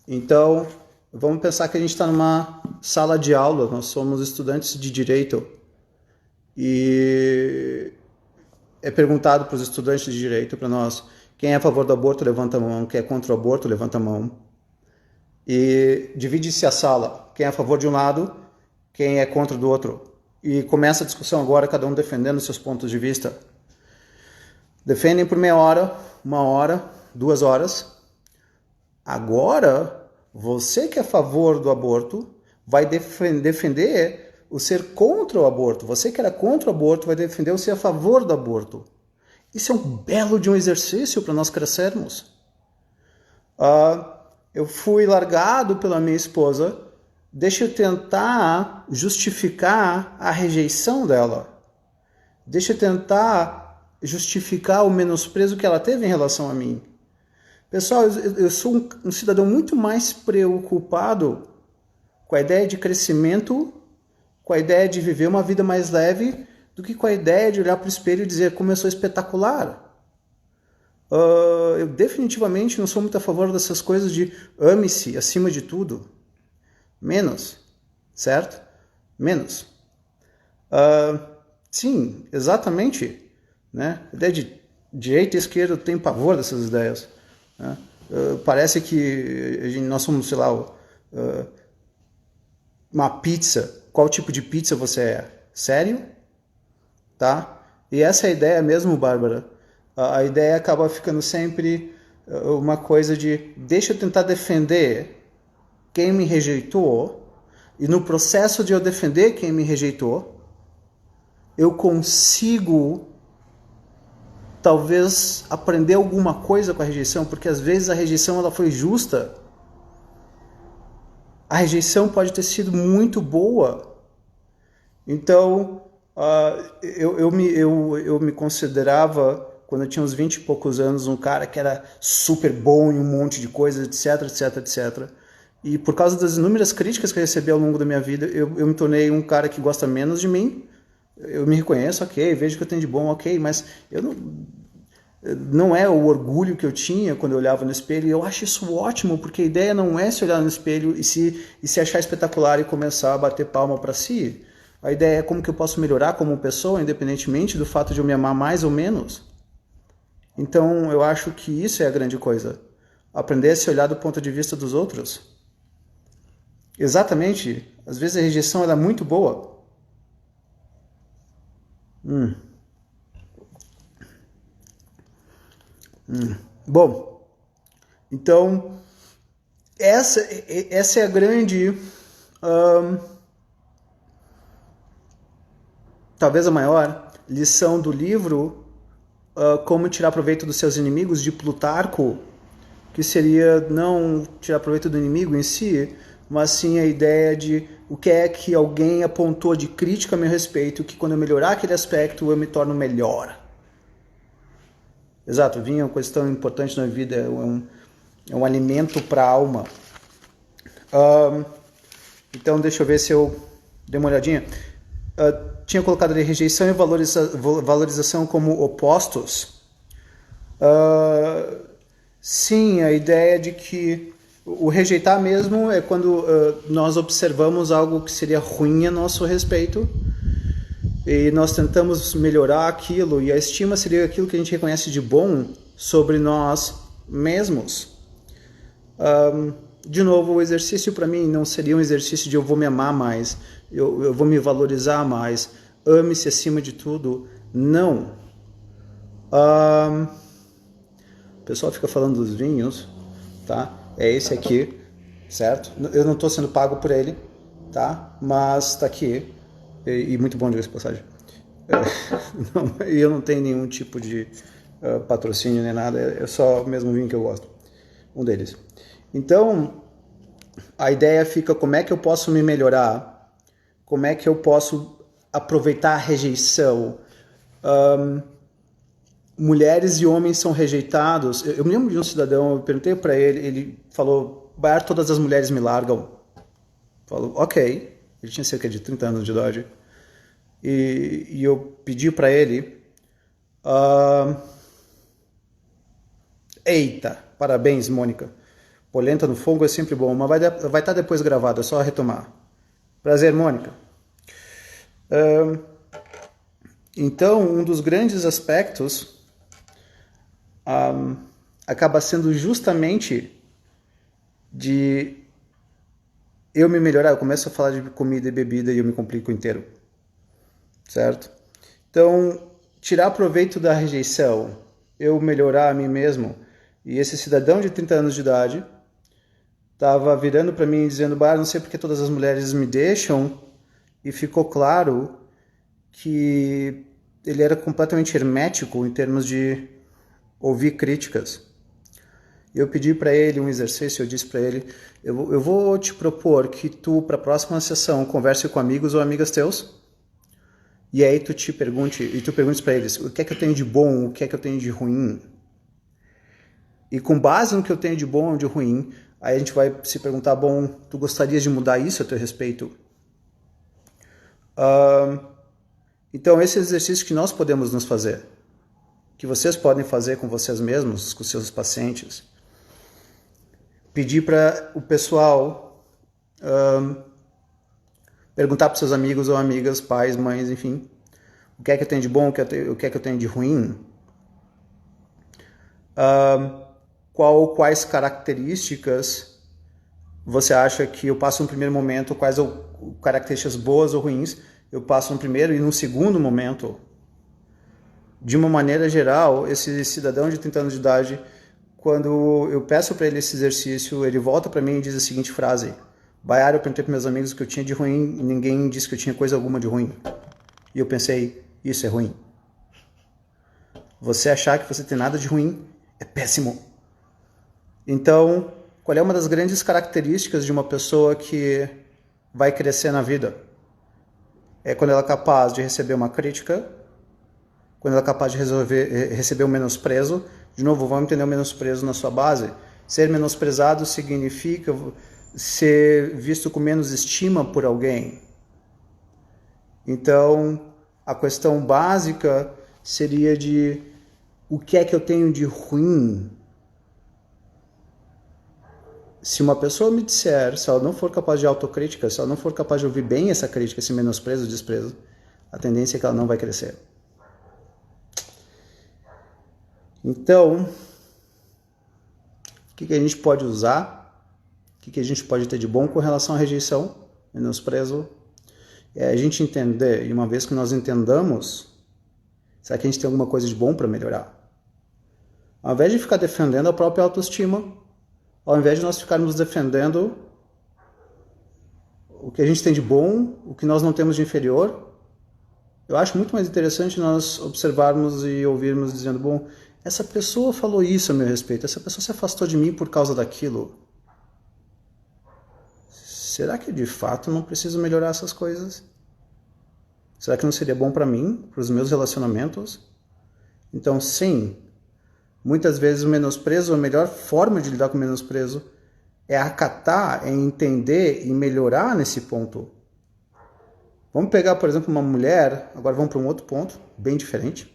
Então, vamos pensar que a gente está numa sala de aula, nós somos estudantes de direito e é perguntado para os estudantes de direito, para nós, quem é a favor do aborto, levanta a mão, quem é contra o aborto, levanta a mão. E divide-se a sala, quem é a favor de um lado, quem é contra do outro. E começa a discussão agora, cada um defendendo seus pontos de vista. Defendem por meia hora, 1 hora, 2 horas. Agora, você que é a favor do aborto vai defender o ser contra o aborto. Você que era contra o aborto vai defender o ser a favor do aborto. Isso é um belo de um exercício para nós crescermos. Eu fui largado pela minha esposa. Deixa eu tentar justificar a rejeição dela. Deixa eu tentar justificar o menosprezo que ela teve em relação a mim. Pessoal, eu sou um cidadão muito mais preocupado com a ideia de crescimento, com a ideia de viver uma vida mais leve, do que com a ideia de olhar para o espelho e dizer como eu sou espetacular. Eu definitivamente não sou muito a favor dessas coisas de ame-se acima de tudo. Menos, certo? Menos. Sim, exatamente. Né? A ideia de direita e esquerda, eu tenho pavor dessas ideias. Né? Parece que nós somos, sei lá, uma pizza. Qual tipo de pizza você é? Sério? Tá? E essa é a ideia mesmo, Bárbara. A ideia acaba ficando sempre uma coisa de deixa eu tentar defender quem me rejeitou, e no processo de eu defender quem me rejeitou, eu consigo talvez aprender alguma coisa com a rejeição, porque às vezes a rejeição ela foi justa. A rejeição pode ter sido muito boa. Então, eu me considerava, quando eu tinha uns 20 e poucos anos, um cara que era super bom em um monte de coisas, etc, etc, etc. E por causa das inúmeras críticas que eu recebi ao longo da minha vida, eu me tornei um cara que gosta menos de mim. Eu me reconheço, ok, vejo que eu tenho de bom, ok, mas eu não é o orgulho que eu tinha quando eu olhava no espelho, e eu acho isso ótimo, porque a ideia não é se olhar no espelho e se achar espetacular e começar a bater palma para si. A ideia é como que eu posso melhorar como pessoa, independentemente do fato de eu me amar mais ou menos. Então, eu acho que isso é a grande coisa. Aprender a se olhar do ponto de vista dos outros. Exatamente. Às vezes a rejeição é muito boa. Bom, então, essa é a grande... talvez a maior lição do livro, Como Tirar Proveito dos Seus Inimigos, de Plutarco, que seria não tirar proveito do inimigo em si, mas sim a ideia de o que é que alguém apontou de crítica a meu respeito, que quando eu melhorar aquele aspecto eu me torno melhor. Exato, vinho é uma coisa tão importante na vida, é um alimento para a alma. Então deixa eu ver se eu dei uma olhadinha. Tinha colocado ali rejeição e valorização como opostos. Sim, a ideia de que o rejeitar mesmo é quando nós observamos algo que seria ruim a nosso respeito e nós tentamos melhorar aquilo, e a estima seria aquilo que a gente reconhece de bom sobre nós mesmos. De novo, o exercício para mim não seria um exercício de eu vou me amar mais, eu vou me valorizar mais, ame-se acima de tudo. Não. O pessoal fica falando dos vinhos, tá? É esse aqui, certo? Eu não estou sendo pago por ele, tá? Mas tá aqui. E muito bom, diga-se de passagem. Eu não tenho nenhum tipo de patrocínio nem nada, é só o mesmo vinho que eu gosto. Um deles. Então, a ideia fica como é que eu posso me melhorar, como é que eu posso aproveitar a rejeição. Mulheres e homens são rejeitados. Eu me lembro de um cidadão, eu perguntei para ele, ele falou, Baiar, todas as mulheres me largam. Falou, ok. Ele tinha cerca de 30 anos de idade. E eu pedi para ele, eita, parabéns, Mônica. Polenta no fogo é sempre bom, mas vai estar depois gravado, é só retomar. Prazer, Mônica. Então, um dos grandes aspectos acaba sendo justamente de eu me melhorar. Eu começo a falar de comida e bebida e eu me complico inteiro, certo? Então, tirar proveito da rejeição, eu melhorar a mim mesmo. E esse cidadão de 30 anos de idade estava virando para mim e dizendo, não sei porque todas as mulheres me deixam, e ficou claro que ele era completamente hermético em termos de ouvir críticas. Eu pedi para ele um exercício, eu disse para ele, eu vou te propor que tu, para a próxima sessão, converse com amigos ou amigas teus, e aí tu perguntes para eles, o que é que eu tenho de bom, o que é que eu tenho de ruim? E com base no que eu tenho de bom ou de ruim, aí a gente vai se perguntar, bom, tu gostarias de mudar isso a teu respeito? Então, esse exercício que nós podemos nos fazer, que vocês podem fazer com vocês mesmos, com seus pacientes, pedir para o pessoal perguntar para seus amigos ou amigas, pais, mães, enfim, o que é que eu tenho de bom, o que é que eu tenho de ruim, quais características você acha que eu passo no primeiro momento, quais características boas ou ruins eu passo no primeiro e no segundo momento. De uma maneira geral, esse cidadão de 30 anos de idade, quando eu peço para ele esse exercício, ele volta para mim e diz a seguinte frase: Baiara, eu perguntei para meus amigos o que eu tinha de ruim e ninguém disse que eu tinha coisa alguma de ruim. E eu pensei, isso é ruim. Você achar que você tem nada de ruim é péssimo. Então, qual é uma das grandes características de uma pessoa que vai crescer na vida? É quando ela é capaz de receber uma crítica, quando ela é capaz de receber um menosprezo. De novo, vamos entender o menosprezo na sua base. Ser menosprezado significa ser visto com menos estima por alguém. Então, a questão básica seria de o que é que eu tenho de ruim? Se uma pessoa me disser, se ela não for capaz de autocrítica, se ela não for capaz de ouvir bem essa crítica, esse menosprezo, desprezo, a tendência é que ela não vai crescer. Então, o que a gente pode usar? O que a gente pode ter de bom com relação à rejeição, menosprezo? É a gente entender, e uma vez que nós entendamos, será que a gente tem alguma coisa de bom para melhorar? Ao invés de ficar defendendo a própria autoestima, ao invés de nós ficarmos defendendo o que a gente tem de bom, o que nós não temos de inferior, eu acho muito mais interessante nós observarmos e ouvirmos dizendo, bom, essa pessoa falou isso a meu respeito, essa pessoa se afastou de mim por causa daquilo. Será que de fato não preciso melhorar essas coisas? Será que não seria bom para mim, para os meus relacionamentos? Então, sim, muitas vezes o menosprezo, a melhor forma de lidar com o menosprezo é acatar, é entender e melhorar nesse ponto. Vamos pegar, por exemplo, uma mulher, agora vamos para um outro ponto, bem diferente.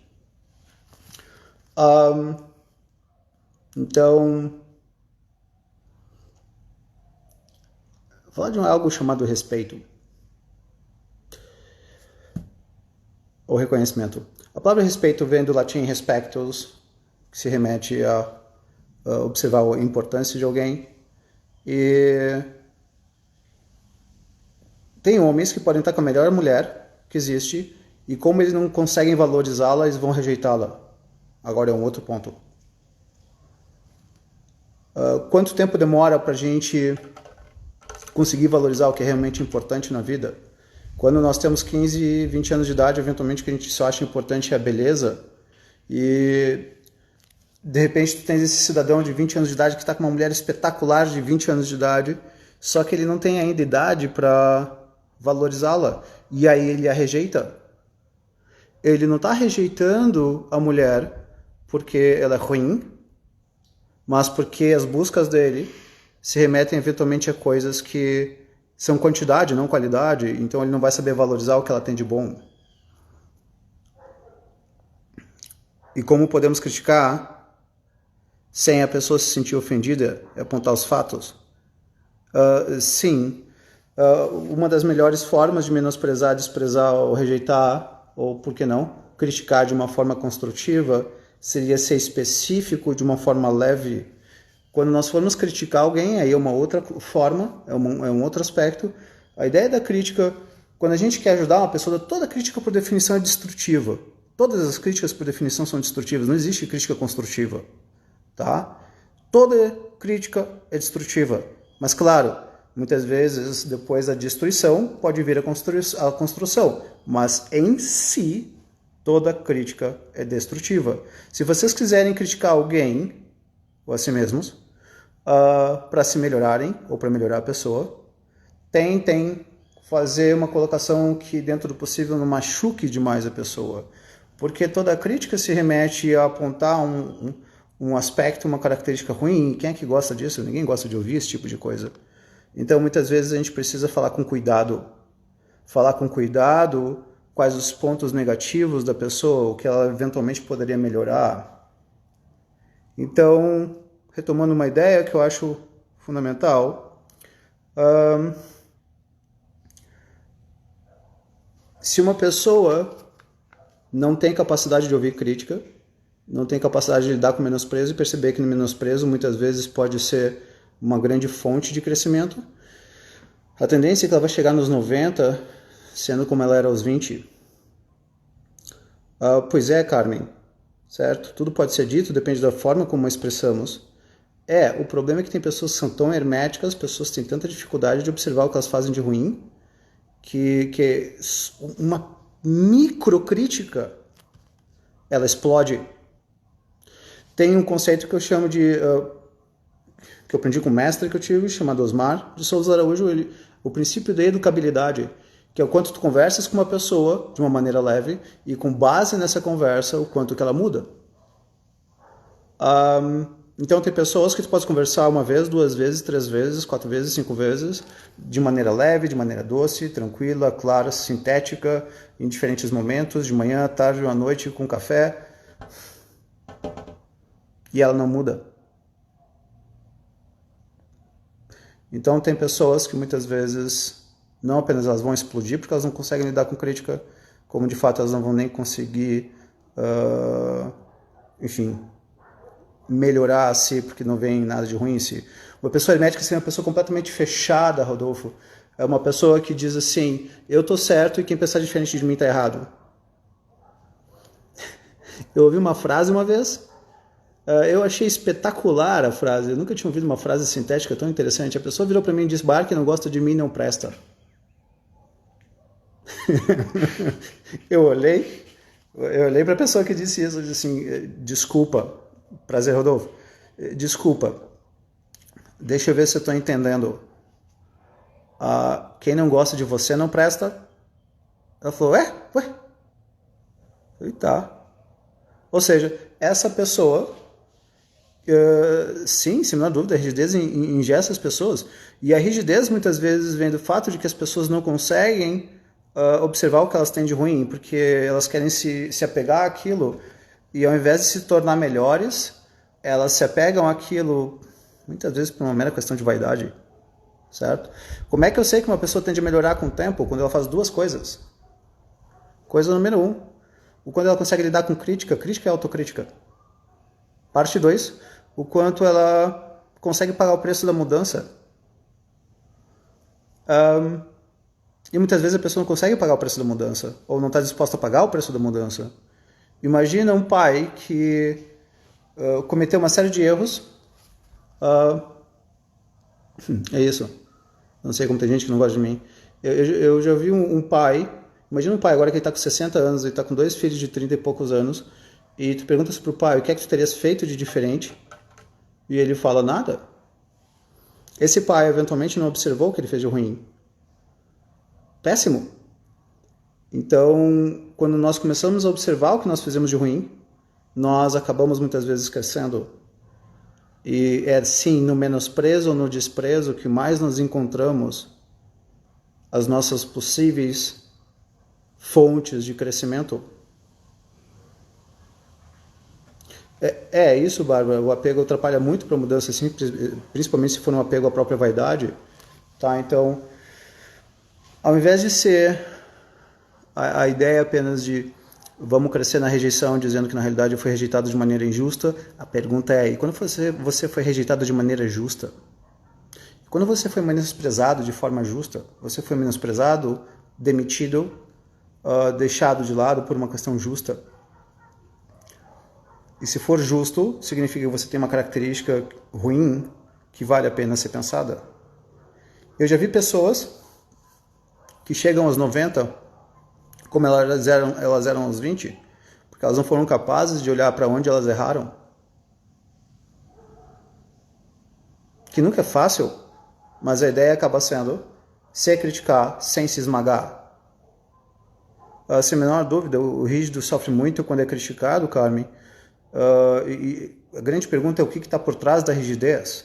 Então, vou falar de algo chamado respeito. Ou reconhecimento. A palavra respeito vem do latim respectus, que se remete a observar a importância de alguém. E tem homens que podem estar com a melhor mulher que existe, e como eles não conseguem valorizá-la, eles vão rejeitá-la. Agora é um outro ponto. Quanto tempo demora para a gente conseguir valorizar o que é realmente importante na vida? Quando nós temos 15, 20 anos de idade, eventualmente o que a gente só acha importante é a beleza, e de repente tu tens esse cidadão de 20 anos de idade que está com uma mulher espetacular de 20 anos de idade, só que ele não tem ainda idade para valorizá-la, e aí ele a rejeita. Ele não está rejeitando a mulher porque ela é ruim, mas porque as buscas dele se remetem eventualmente a coisas que são quantidade, não qualidade, então ele não vai saber valorizar o que ela tem de bom. E como podemos criticar sem a pessoa se sentir ofendida e apontar os fatos? Sim, uma das melhores formas de menosprezar, desprezar ou rejeitar, ou por que não, criticar de uma forma construtiva, seria ser específico de uma forma leve. Quando nós formos criticar alguém, aí é uma outra forma, é um outro aspecto. A ideia da crítica, quando a gente quer ajudar uma pessoa, toda crítica por definição é destrutiva. Todas as críticas por definição são destrutivas, não existe crítica construtiva. Tá? Toda crítica é destrutiva. Mas claro, muitas vezes depois da destruição pode vir a construção. Mas em si, toda crítica é destrutiva. Se vocês quiserem criticar alguém, ou a si mesmos, para se melhorarem, ou para melhorar a pessoa, tentem fazer uma colocação que dentro do possível não machuque demais a pessoa. Porque toda crítica se remete a apontar um aspecto, uma característica ruim. Quem é que gosta disso? Ninguém gosta de ouvir esse tipo de coisa. Então, muitas vezes a gente precisa falar com cuidado. Falar com cuidado quais os pontos negativos da pessoa, o que ela eventualmente poderia melhorar. Então, retomando uma ideia que eu acho fundamental, se uma pessoa não tem capacidade de ouvir crítica, não tem capacidade de lidar com menosprezo e perceber que no menosprezo muitas vezes pode ser uma grande fonte de crescimento, a tendência é que ela vai chegar nos 90, sendo como ela era aos 20. Pois é, Carmen, certo? Tudo pode ser dito, depende da forma como expressamos. O problema é que tem pessoas que são tão herméticas, pessoas que têm tanta dificuldade de observar o que elas fazem de ruim, que uma microcrítica, ela explode. Tem um conceito que eu chamo de... que eu aprendi com um mestre que eu tive, chamado Osmar de Souza Araújo, o princípio da educabilidade, que é o quanto tu conversas com uma pessoa de uma maneira leve e com base nessa conversa, o quanto que ela muda. Então tem pessoas que tu pode conversar uma vez, 2 vezes, 3 vezes, 4 vezes, 5 vezes, de maneira leve, de maneira doce, tranquila, clara, sintética, em diferentes momentos, de manhã, tarde ou à noite, com café. E ela não muda. Então tem pessoas que muitas vezes não apenas elas vão explodir porque elas não conseguem lidar com crítica, como de fato elas não vão nem conseguir, enfim, melhorar a si porque não vem nada de ruim em si. Uma pessoa hermética é uma pessoa completamente fechada, Rodolfo. É uma pessoa que diz assim, eu tô certo e quem pensar diferente de mim tá errado. Eu ouvi uma frase uma vez, eu achei espetacular a frase, eu nunca tinha ouvido uma frase sintética tão interessante. A pessoa virou para mim e disse, Bar, que não gosta de mim não presta. eu olhei para a pessoa que disse isso e disse assim, desculpa, prazer Rodolfo, desculpa, deixa eu ver se eu estou entendendo. Quem não gosta de você não presta? Ela falou, ué? E tá. Ou seja, essa pessoa, sim, sem menor dúvida, a rigidez ingessa as pessoas. E a rigidez muitas vezes vem do fato de que as pessoas não conseguem observar o que elas têm de ruim, porque elas querem se apegar àquilo e ao invés de se tornar melhores, elas se apegam àquilo muitas vezes por uma mera questão de vaidade, certo? Como é que eu sei que uma pessoa tende a melhorar com o tempo? Quando ela faz 2 coisas. Coisa número 1, quando ela consegue lidar com crítica é autocrítica. Parte 2, o quanto ela consegue pagar o preço da mudança. E muitas vezes a pessoa não consegue pagar o preço da mudança, ou não está disposta a pagar o preço da mudança. Imagina um pai que cometeu uma série de erros. É isso. Não sei como tem gente que não gosta de mim. Eu já vi um pai, imagina um pai agora que ele está com 60 anos, ele está com 2 filhos de 30 e poucos anos, e tu perguntas pro pai, o que é que tu terias feito de diferente? E ele fala, nada. Esse pai eventualmente não observou o que ele fez de ruim. Péssimo. Então, quando nós começamos a observar o que nós fizemos de ruim, nós acabamos muitas vezes crescendo. E é sim no menosprezo ou no desprezo que mais nós encontramos as nossas possíveis fontes de crescimento. Isso, Bárbara. O apego atrapalha muito para a mudança, assim, principalmente se for um apego à própria vaidade. Tá? Então, ao invés de ser a ideia apenas de vamos crescer na rejeição, dizendo que na realidade eu fui rejeitado de maneira injusta, a pergunta é, e quando você foi rejeitado de maneira justa? Quando você foi menosprezado de forma justa? Você foi menosprezado, demitido, deixado de lado por uma questão justa? E se for justo, significa que você tem uma característica ruim que vale a pena ser pensada. Eu já vi pessoas que chegam aos 90, como elas eram aos 20, porque elas não foram capazes de olhar para onde elas erraram. Que nunca é fácil, mas a ideia acaba sendo se criticar sem se esmagar. Sem a menor dúvida, o rígido sofre muito quando é criticado, Carmen. E a grande pergunta é o que está por trás da rigidez.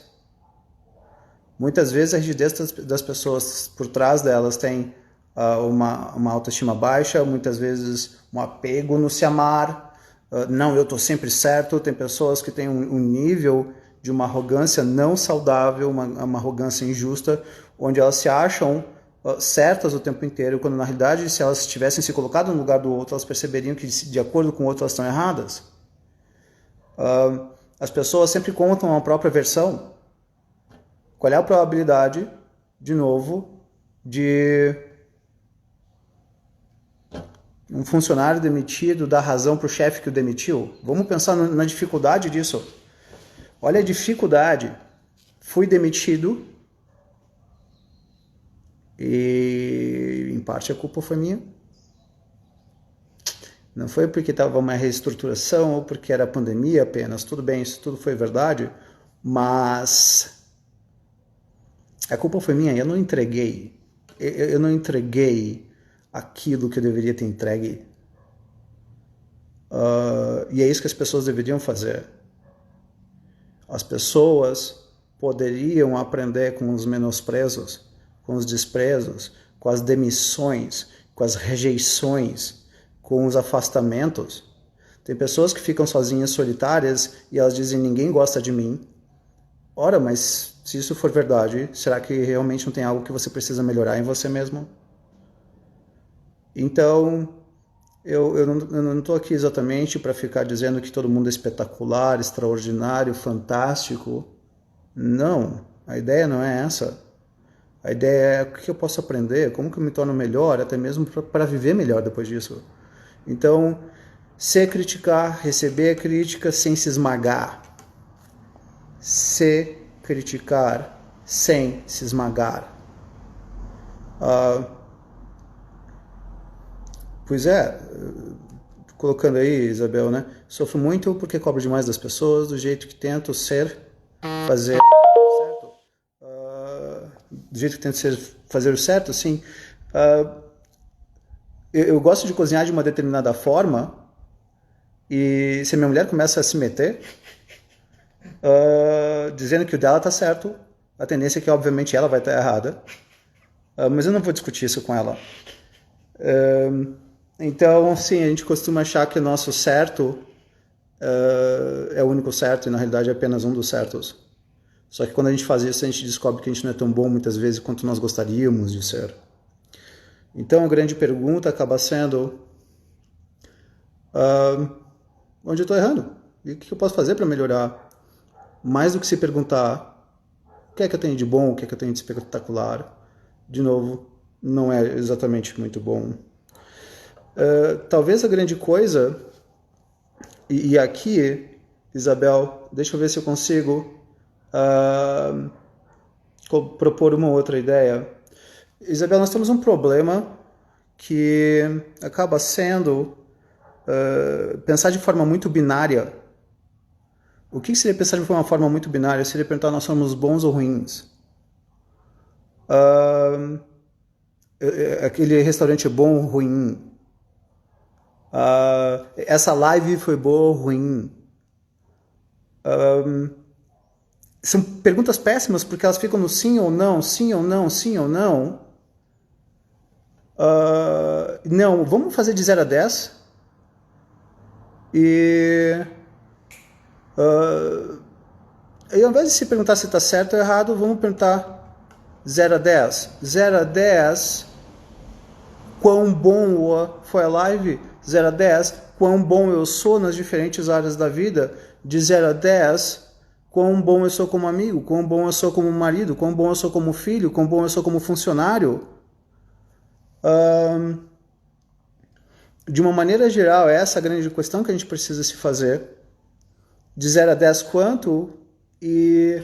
Muitas vezes a rigidez das pessoas, por trás delas tem uma autoestima baixa, muitas vezes um apego no se amar, não, eu estou sempre certo. Tem pessoas que têm um nível de uma arrogância não saudável, uma arrogância injusta, onde elas se acham certas o tempo inteiro, quando na realidade, se elas tivessem se colocado no lugar do outro, elas perceberiam que de acordo com o outro elas estão erradas. As pessoas sempre contam a própria versão. Qual é a probabilidade, de novo, de um funcionário demitido dar razão para o chefe que o demitiu? Vamos pensar na dificuldade disso. Olha a dificuldade. Fui demitido e, em parte, a culpa foi minha. Não foi porque estava uma reestruturação ou porque era pandemia apenas. Tudo bem, isso tudo foi verdade, mas a culpa foi minha. Eu não entreguei. Eu não entreguei aquilo que eu deveria ter entregue. E é isso que as pessoas deveriam fazer. As pessoas poderiam aprender com os menosprezos, com os desprezos, com as demissões, com as rejeições, com os afastamentos. Tem pessoas que ficam sozinhas, solitárias, e elas dizem, ninguém gosta de mim. Ora, mas se isso for verdade, será que realmente não tem algo que você precisa melhorar em você mesmo? Então, eu não estou aqui exatamente para ficar dizendo que todo mundo é espetacular, extraordinário, fantástico. Não, a ideia não é essa. A ideia é o que eu posso aprender, como que eu me torno melhor, até mesmo para viver melhor depois disso. Então, se criticar, receber a crítica sem se esmagar. Se criticar sem se esmagar. Pois é, colocando aí, Isabel, né? Sofro muito porque cobro demais das pessoas, do jeito que tento fazer certo. Do jeito que tento fazer o certo, sim. Eu gosto de cozinhar de uma determinada forma e se a minha mulher começa a se meter, dizendo que o dela tá certo, a tendência é que, obviamente, ela vai estar errada. Mas eu não vou discutir isso com ela. Então, sim, a gente costuma achar que o nosso certo é o único certo e, na realidade, é apenas um dos certos. Só que quando a gente faz isso, a gente descobre que a gente não é tão bom, muitas vezes, quanto nós gostaríamos de ser. Então, a grande pergunta acaba sendo onde eu estou errando? E o que eu posso fazer para melhorar? Mais do que se perguntar o que é que eu tenho de bom, o que é que eu tenho de espetacular. De novo, não é exatamente muito bom. Talvez a grande coisa, e aqui, Isabel, deixa eu ver se eu consigo propor uma outra ideia. Isabel, nós temos um problema que acaba sendo pensar de forma muito binária. O que seria pensar de uma forma muito binária? Seria perguntar nós somos bons ou ruins. Aquele restaurante é bom ou ruim? Essa live foi boa ou ruim? São perguntas péssimas porque elas ficam no sim ou não, sim ou não, sim ou não. Não, vamos fazer de 0 a 10. E ao invés de se perguntar se está certo ou errado, vamos perguntar 0 a 10. 0 a 10, quão bom foi a live? 0 a 10, quão bom eu sou nas diferentes áreas da vida? De 0 a 10, quão bom eu sou como amigo? Quão bom eu sou como marido? Quão bom eu sou como filho? Quão bom eu sou como funcionário? De uma maneira geral, essa é a grande questão que a gente precisa se fazer. De 0 a 10, quanto? E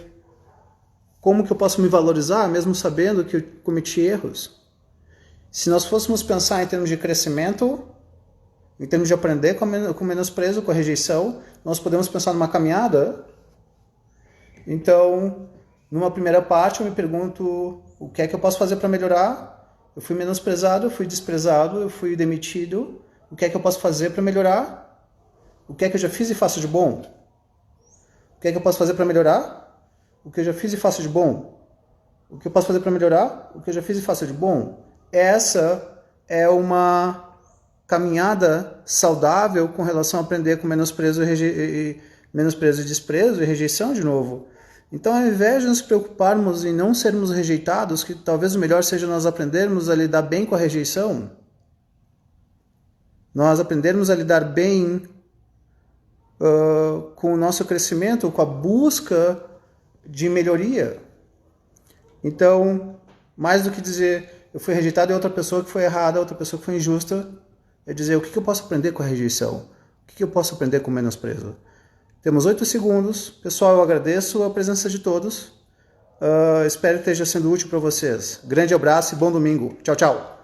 como que eu posso me valorizar, mesmo sabendo que eu cometi erros? Se nós fôssemos pensar em termos de crescimento, em termos de aprender com menosprezo, com a rejeição, nós podemos pensar numa caminhada. Então, numa primeira parte, eu me pergunto o que é que eu posso fazer para melhorar? Eu fui menosprezado, eu fui desprezado, eu fui demitido. O que é que eu posso fazer para melhorar? O que é que eu já fiz e faço de bom? O que é que eu posso fazer para melhorar? O que eu já fiz e faço de bom? O que eu posso fazer para melhorar? O que eu já fiz e faço de bom? Essa é uma caminhada saudável com relação a aprender com menosprezo e desprezo e rejeição de novo. Então, ao invés de nos preocuparmos em não sermos rejeitados, que talvez o melhor seja nós aprendermos a lidar bem com a rejeição, nós aprendermos a lidar bem com o nosso crescimento, com a busca de melhoria. Então, mais do que dizer eu fui rejeitado e outra pessoa que foi errada, outra pessoa que foi injusta, é dizer o que eu posso aprender com a rejeição, o que eu posso aprender com o menosprezo. Temos 8 segundos. Pessoal, eu agradeço a presença de todos. Espero que esteja sendo útil para vocês. Grande abraço e bom domingo. Tchau, tchau.